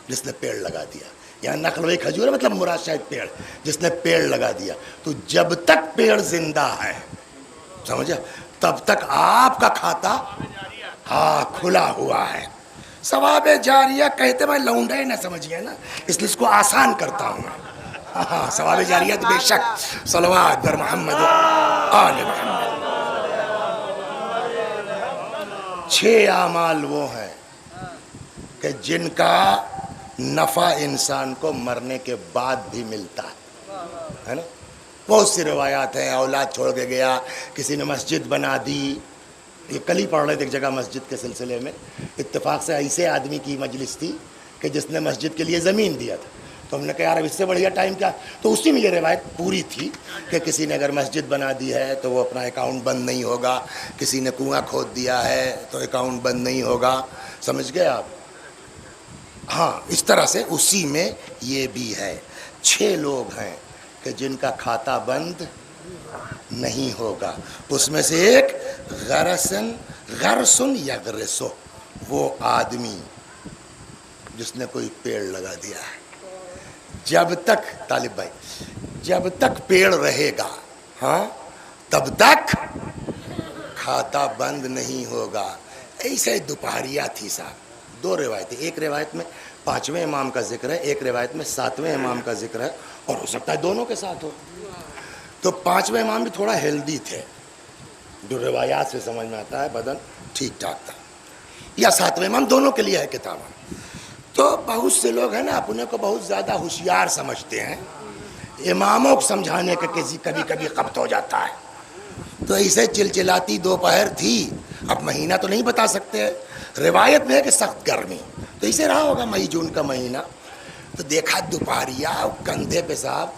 جس نے پیڑ لگا دیا. یہاں نخل وہی کھجور ہے, مطلب مراد شاید پیڑ, جس نے پیڑ لگا دیا. تو جب تک پیڑ زندہ ہے, سمجھا, تب تک آپ کا کھاتا ہاں کھلا ہوا ہے. ثواب جاریہ کہتے میں لونڈا ہی نہ سمجھیے نا, اس لیے اس کو آسان کرتا ہوں. ہاں ثواب جاریہ تو بے شک, صلوات بر محمد آل محمد. 6 اعمال وہ ہیں کہ جن کا نفع انسان کو مرنے کے بعد بھی ملتا ہے نا. بہت سی روایات ہیں, اولاد چھوڑ کے گیا, کسی نے مسجد بنا دی. یہ کل ہی پڑھ رہے تھے ایک جگہ مسجد کے سلسلے میں, اتفاق سے ایسے آدمی کی مجلس تھی کہ جس نے مسجد کے لیے زمین دیا تھا. تو ہم نے کہا یار اب اس سے بڑھیا ٹائم کیا, تو اسی میں یہ روایت پوری تھی کہ کسی نے اگر مسجد بنا دی ہے تو وہ اپنا اکاؤنٹ بند نہیں ہوگا, کسی نے کنواں کھود دیا ہے تو اکاؤنٹ بند نہیں ہوگا. سمجھ گئے آپ؟ ہاں اس طرح سے اسی میں یہ بھی ہے. 6 لوگ ہیں کہ جن کا کھاتا بند نہیں ہوگا. اس میں سے ایک غرسن یغرسو, وہ آدمی جس نے کوئی پیڑ لگا دیا ہے. جب تک طالب بھائی, جب تک پیڑ رہے گا ہاں تب تک کھاتا بند نہیں ہوگا. ایسے دوپہریا تھی صاحب, 2 روایتیں, ایک روایت میں 5ویں امام کا ذکر ہے, ایک روایت میں 7ویں امام کا ذکر ہے, اور ہو سکتا ہے دونوں کے ساتھ ہو. تو 5ویں امام بھی تھوڑا ہیلدی تھے, جو روایات سے سمجھ میں آتا ہے بدن ٹھیک ٹھاک تھا, یا 7ویں امام, دونوں کے لیے ہے کتاب. تو بہت سے لوگ ہیں نا اپنے کو بہت زیادہ ہوشیار سمجھتے ہیں, اماموں کو سمجھانے کا کبھی کبھی قبط ہو جاتا ہے. تو ایسے چلچلاتی دوپہر تھی, اب مہینہ تو نہیں بتا سکتے, روایت میں ہے کہ سخت گرمی, تو اسے رہا ہوگا مئی جون کا مہینہ. تو دیکھا دوپہریا, کندھے پہ صاحب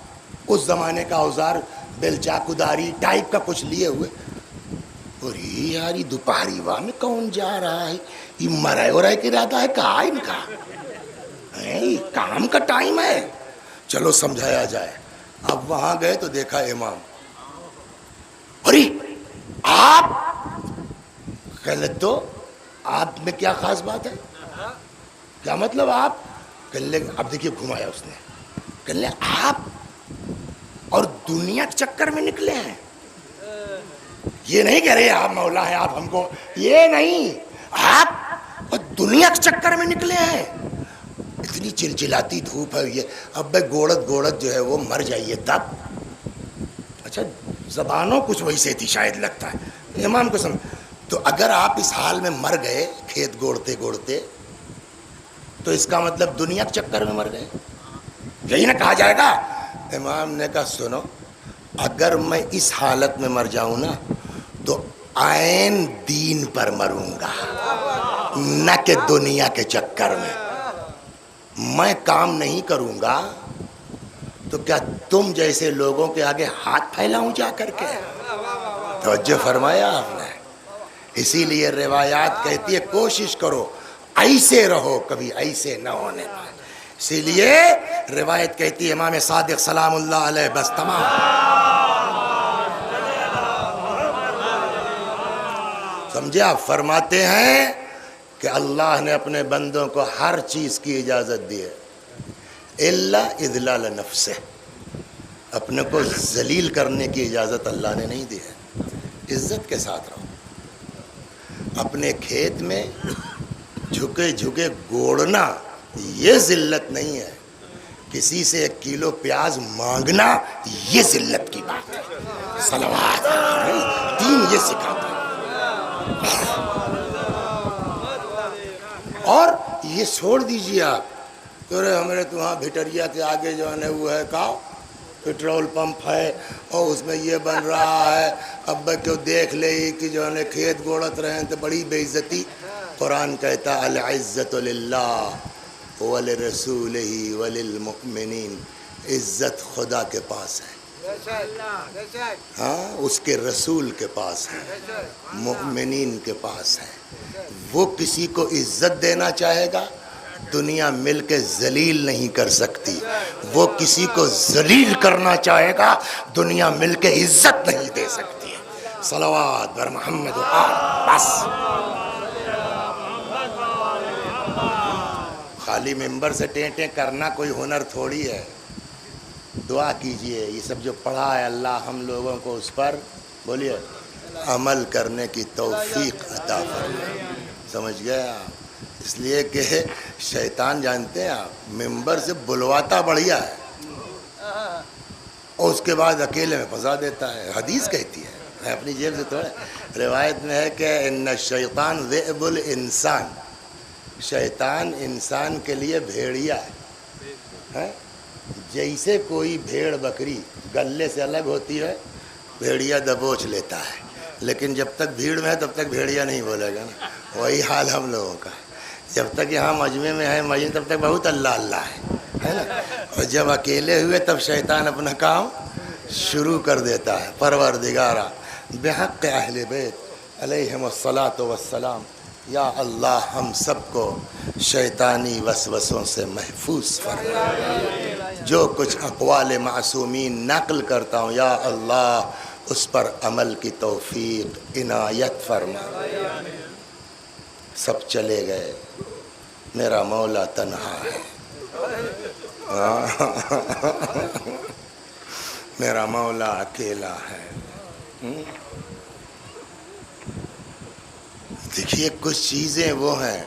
اس زمانے کا اوزار بیلچا کداری ٹائپ کا کچھ لیے ہوئے. اور یار یہ دوپہری واہ میں کون جا رہا ہے, یہ مرے ہو رہے کے ارادہ ہے کہا ان کا, کام کا ٹائم ہے, چلو سمجھایا جائے. اب وہاں گئے تو دیکھا امام, ارے آپ غلط, تو آپ میں کیا خاص بات ہے, کیا مطلب آپ, اب دیکھیے گھمایا اس نے, کہنے آپ اور دنیا کے چکر میں نکلے ہیں. یہ نہیں کہہ رہے آپ مولا ہیں آپ ہم کو, یہ نہیں, آپ اور دنیا کے چکر میں نکلے ہیں. اتنی چلچلاتی دھوپ ہے, یہ اب بھائی گوڑت جو ہے وہ مر جائیے تب. اچھا زبانوں کچھ ویسے تھی شاید لگتا ہے امام کو سمجھ. تو اگر آپ اس حال میں مر گئے کھیت گوڑتے گوڑتے, تو اس کا مطلب دنیا کے چکر میں مر گئے, یہی نہ کہا جائے گا. امام نے کہا سنو, اگر میں اس حالت میں مر جاؤں نا تو عین دین پر مروں گا, نہ کہ دنیا کے چکر میں. میں کام نہیں کروں گا تو کیا تم جیسے لوگوں کے آگے ہاتھ پھیلاؤں جا کر کے؟ توجہ فرمایا آپ نے. اسی لیے روایات کہتی ہے کوشش کرو ایسے رہو, کبھی ایسے نہ ہونے پائے. اسی لیے روایت کہتی ہے امام صادق سلام اللہ علیہ بس تمام. سمجھے آپ؟ فرماتے ہیں کہ اللہ نے اپنے بندوں کو ہر چیز کی اجازت دی ہے الا اذلال نفسہ، اپنے کو ذلیل کرنے کی اجازت اللہ نے نہیں دی ہے. عزت کے ساتھ رہو. اپنے کھیت میں جھکے جھکے گوڑنا یہ ذلت نہیں ہے. کسی سے 1 کلو پیاز مانگنا یہ ذلت کی بات ہے. صلوات دین یہ سکھاتا ہے. اور یہ چھوڑ دیجیے آپ کہ ہمارے تو وہاں بھٹریا کے آگے جو ہے وہ ہے کا پیٹرول پمپ ہے اور اس میں یہ بن رہا ہے، اب کیوں دیکھ لے کہ جو ہے کھیت گوڑت رہے ہیں تو بڑی بے عزتی. قرآن کہتا ہے العزت للہ ولرسولہ وللمؤمنین، عزت خدا کے پاس ہے، ہاں اس کے رسول کے پاس ہے، مؤمنین کے پاس ہے. وہ کسی کو عزت دینا چاہے گا دنیا مل کے ذلیل نہیں کر سکتی. وہ کسی کو ذلیل کرنا چاہے گا دنیا مل کے عزت نہیں دے سکتی ہے. صلوات بر محمد و آل. بس خالی ممبر سے ٹیں ٹیں کرنا کوئی ہنر تھوڑی ہے. دعا کیجئے یہ سب جو پڑھا ہے اللہ ہم لوگوں کو اس پر بولیے عمل کرنے کی توفیق عطا فرمائے. سمجھ گئے آپ؟ اس لیے کہ شیطان جانتے ہیں آپ ممبر سے بلواتا بڑھیا ہے اور اس کے بعد اکیلے میں پھنسا دیتا ہے. حدیث کہتی ہے، میں اپنی جیب سے تھوڑا، روایت میں ہے کہ ان الشیطان ذئب الانسان، شیطان انسان کے لیے بھیڑیا ہے. جیسے کوئی بھیڑ بکری گلے سے الگ ہوتی ہے بھیڑیا دبوچ لیتا ہے، لیکن جب تک بھیڑ میں ہے تب تک بھیڑیا نہیں بولے گا نا. وہی حال ہم لوگوں کا، جب تک یہاں مجمع میں ہے مجمع تب تک بہت اللہ اللہ ہے نا، اور جب اکیلے ہوئے تب شیطان اپنا کام شروع کر دیتا ہے. پروردگارا بحق اہل بیت علیہم الصلاۃ والسلام، یا اللہ ہم سب کو شیطانی وسوسوں سے محفوظ فرما. جو کچھ اقوال معصومین نقل کرتا ہوں یا اللہ اس پر عمل کی توفیق عنایت فرما. سب چلے گئے، میرا مولا تنہا ہے، میرا مولا اکیلا ہے. دیکھیے کچھ چیزیں وہ ہیں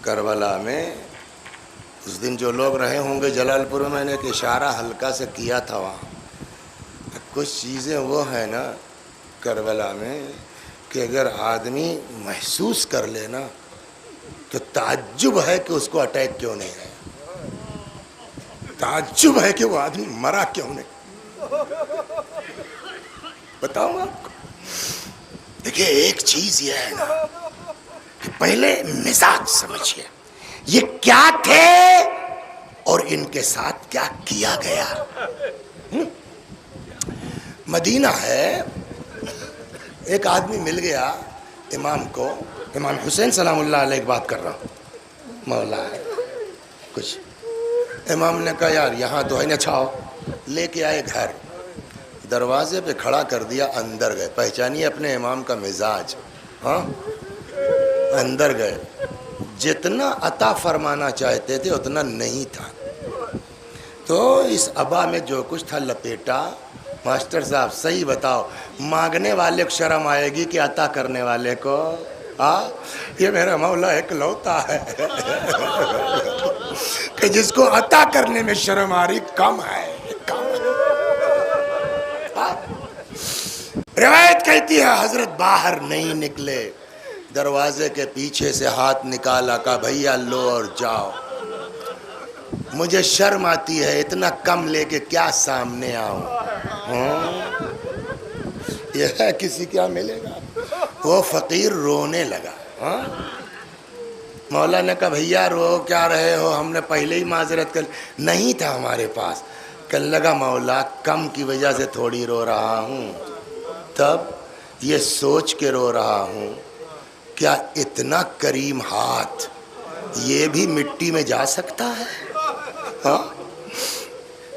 کربلا میں. اس دن جو لوگ رہے ہوں گے جلال پور میں نے ایک اشارہ ہلکا سے کیا تھا وہاں. کچھ چیزیں وہ ہیں نا کربلا میں کہ اگر آدمی محسوس کر لے نا تو تعجب ہے کہ اس کو اٹیک کیوں نہیں ہے، تعجب ہے کہ وہ آدمی مرا کیوں نہیں. بتاؤں آپ کو. دیکھیے ایک چیز یہ ہے نا کہ پہلے مزاج سمجھیے یہ کیا تھے اور ان کے ساتھ کیا کیا گیا. مدینہ ہے، ایک آدمی مل گیا امام کو، امام حسین سلام اللہ علیہ کی بات کر رہا ہوں، مولا ہے کچھ. امام نے کہا یار یہاں تو ہے نا، اچھا لے کے آئے گھر، دروازے پہ کھڑا کر دیا، اندر گئے. پہچانیے اپنے امام کا مزاج. ہاں اندر گئے، جتنا عطا فرمانا چاہتے تھے اتنا نہیں تھا، تو اس ابا میں جو کچھ تھا لپیٹا. ماسٹر صاحب صحیح بتاؤ، مانگنے والے کو شرم آئے گی کہ عطا کرنے والے کو؟ یہ میرا مولا ایک لوتا ہے کہ جس کو عطا کرنے میں شرم آ رہی کم ہے. روایت کہتی ہے حضرت باہر نہیں نکلے، دروازے کے پیچھے سے ہاتھ نکالا، کہا بھیا لو اور جاؤ، مجھے شرم آتی ہے اتنا کم لے کے کیا سامنے آؤں. یہ ہے کسی کیا ملے گا. وہ فقیر رونے لگا. مولا نے کہا بھیا رو کیا رہے ہو، ہم نے پہلے ہی معذرت کر، نہیں تھا ہمارے پاس. کہنے لگا مولا کم کی وجہ سے تھوڑی رو رہا ہوں، تب یہ سوچ کے رو رہا ہوں کیا اتنا کریم ہاتھ یہ بھی مٹی میں جا سکتا ہے. ہاں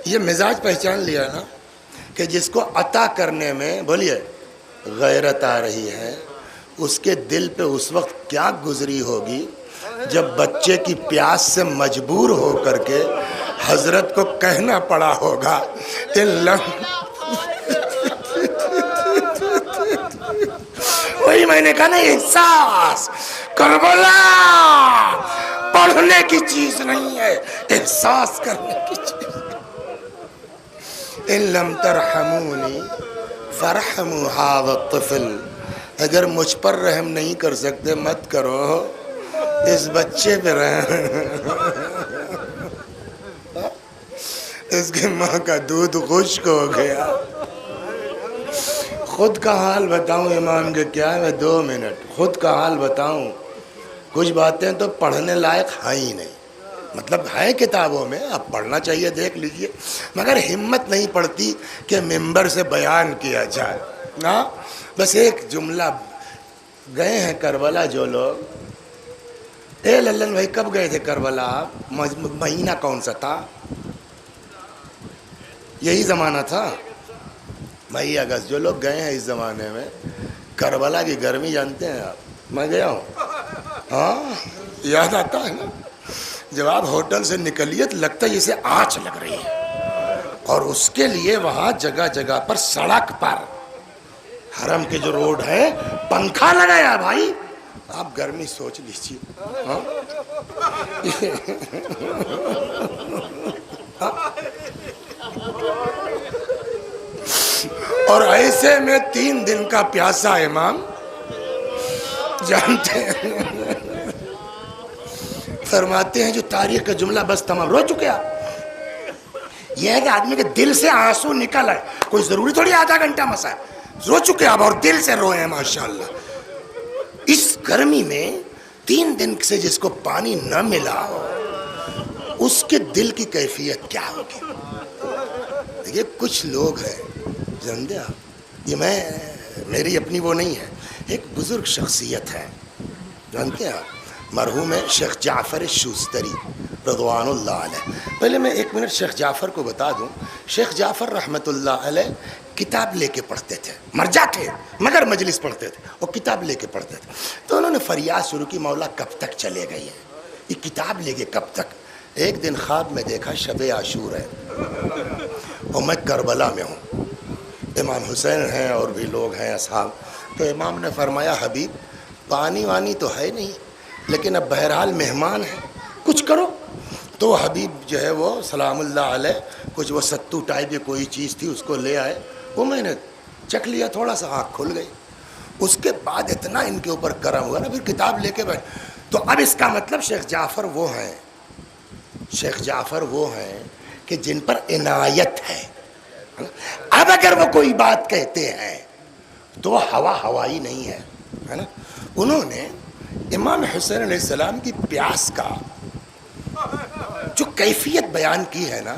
یہ مزاج پہچان لیا نا کہ جس کو عطا کرنے میں بولیے غیرت آ رہی ہے، اس کے دل پہ اس وقت کیا گزری ہوگی جب بچے کی پیاس سے مجبور ہو کر کے حضرت کو کہنا پڑا ہوگا وہی میں نے کہا نا، احساس کربلا پڑھنے کی چیز نہیں ہے، احساس کرنے کی چیز۔ ان لم ترحمونی فرحموا هذا الطفل، اگر مجھ پر رحم نہیں کر سکتے مت کرو، اس بچے پہ رحم۔ اس کی ماں کا دودھ خشک ہو گیا۔ خود کا حال بتاؤں امام کے کیا ہے، 2 منٹ خود کا حال بتاؤں، کچھ باتیں تو پڑھنے لائق ہیں ہی نہیں، مطلب ہے کتابوں میں، اب پڑھنا چاہیے دیکھ لیجئے، مگر ہمت نہیں پڑتی کہ ممبر سے بیان کیا جائے نا۔ بس ایک جملہ، گئے ہیں کربلا جو لوگ، اے للن بھائی کب گئے تھے کربلا آپ؟ مہینہ کون سا تھا؟ یہی زمانہ تھا مئی اگست۔ جو لوگ گئے ہیں اس زمانے میں، کربلا کی گرمی جانتے ہیں آپ؟ میں گیا ہوں، ہاں یاد آتا ہے نا، جب آپ ہوٹل سے نکلیے تو لگتا ہے جیسے آنچ لگ رہی ہے، اور اس کے لیے وہاں جگہ جگہ پر سڑک پر حرم کے جو روڈ ہے پنکھا لگایا بھائی، آپ گرمی سوچ لیجیے۔ اور ایسے میں 3 دن کا پیاسا امام جانتے ہیں، فرماتے ہیں جو تاریخ کا جملہ بس تمام، رو چکے آپ؟ یہ ہے کہ آدمی کے دل سے آنسو نکل آئے، کوئی ضروری تھوڑی آدھا گھنٹہ مسا ہے، رو چکے آپ اور دل سے روئے ہیں ماشاءاللہ۔ اس گرمی میں 3 دن سے جس کو پانی نہ ملا ہو، اس کے دل کی کیفیت کیا ہوگی؟ دیکھیے کچھ لوگ ہیں جانتے آپ، یہ میری اپنی وہ نہیں ہے، ایک بزرگ شخصیت ہے جانتے ہیں آپ، مرحوم ہے شیخ جعفر شوستری رضوان اللہ علیہ۔ پہلے میں 1 منٹ شیخ جعفر کو بتا دوں، شیخ جعفر رحمت اللہ علیہ کتاب لے کے پڑھتے تھے، مرجع تھے مگر مجلس پڑھتے تھے، اور کتاب لے کے پڑھتے تھے، تو انہوں نے فریاد شروع کی، مولا کب تک چلے گئے یہ کتاب لے کے کب تک؟ ایک دن خواب میں دیکھا شب عاشور ہے اور میں کربلا میں ہوں، امام حسین ہیں اور بھی لوگ ہیں اصحاب، تو امام نے فرمایا حبیب پانی وانی تو ہے نہیں، لیکن اب بہرحال مہمان ہیں، کچھ کرو۔ تو حبیب جو ہے وہ سلام اللہ علیہ کچھ وہ ستو ٹائپ کی کوئی چیز تھی، اس کو لے آئے، وہ میں نے چکھ لیا، تھوڑا سا آنکھ کھل گئی۔ اس کے بعد اتنا ان کے اوپر کرم ہوا نا، پھر کتاب لے کے بیٹھ۔ تو اب اس کا مطلب شیخ جعفر وہ ہیں، شیخ جعفر وہ ہیں کہ جن پر عنایت ہے۔ اب اگر وہ کوئی بات کہتے ہیں تو وہ ہوائی نہیں ہے نا۔ انہوں نے امام حسین علیہ السلام کی پیاس کا جو کیفیت بیان کی ہے نا،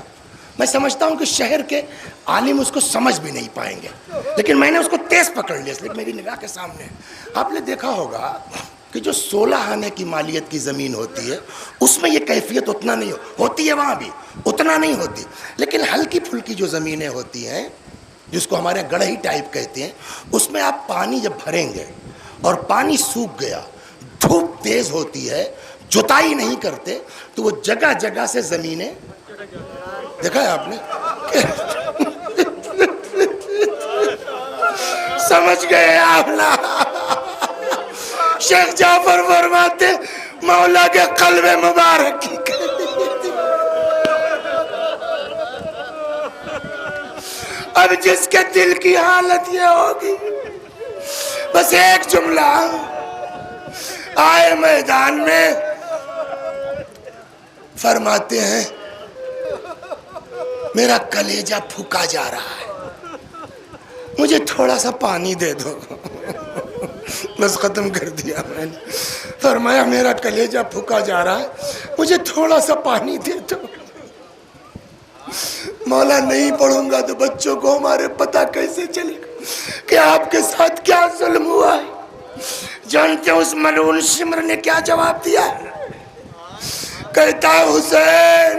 میں سمجھتا ہوں کہ شہر کے عالم اس کو سمجھ بھی نہیں پائیں گے، لیکن میں نے اس کو تیز پکڑ لیا، اس لیے میری نگاہ کے سامنے ہے۔ آپ نے دیکھا ہوگا کہ جو 16 آنے کی مالیت کی زمین ہوتی ہے اس میں یہ کیفیت اتنا نہیں ہوتی ہے، وہاں بھی اتنا نہیں ہوتی، لیکن ہلکی پھلکی جو زمینیں ہوتی ہیں جس کو ہمارے گڑھئی ٹائپ کہتے ہیں، اس میں آپ پانی جب بھریں گے اور پانی سوکھ گیا، دھوپ تیز ہوتی ہے، جتائی نہیں کرتے، تو وہ جگہ جگہ سے زمینیں، دیکھا ہے آپ نے؟ سمجھ گئے آپ نا؟ شیخ جعفر فرماتے مولا کے قلب مبارک کی اب جس کے دل کی حالت یہ ہوگی، بس ایک جملہ آئے میدان میں فرماتے ہیں میرا کلیجہ پھکا جا رہا ہے، مجھے تھوڑا سا پانی دے دو۔ بس ختم کر دیا میں نے، فرمایا میرا کلیجہ پھکا جا رہا ہے، مجھے تھوڑا سا پانی دے دو۔ مولا نہیں پڑھوں گا تو بچوں کو ہمارے پتہ کیسے چلے گا کہ آپ کے ساتھ کیا ظلم ہوا ہے؟ جانتے اس ملعون شمر نے کیا جواب دیا؟ کہتا ہے حسین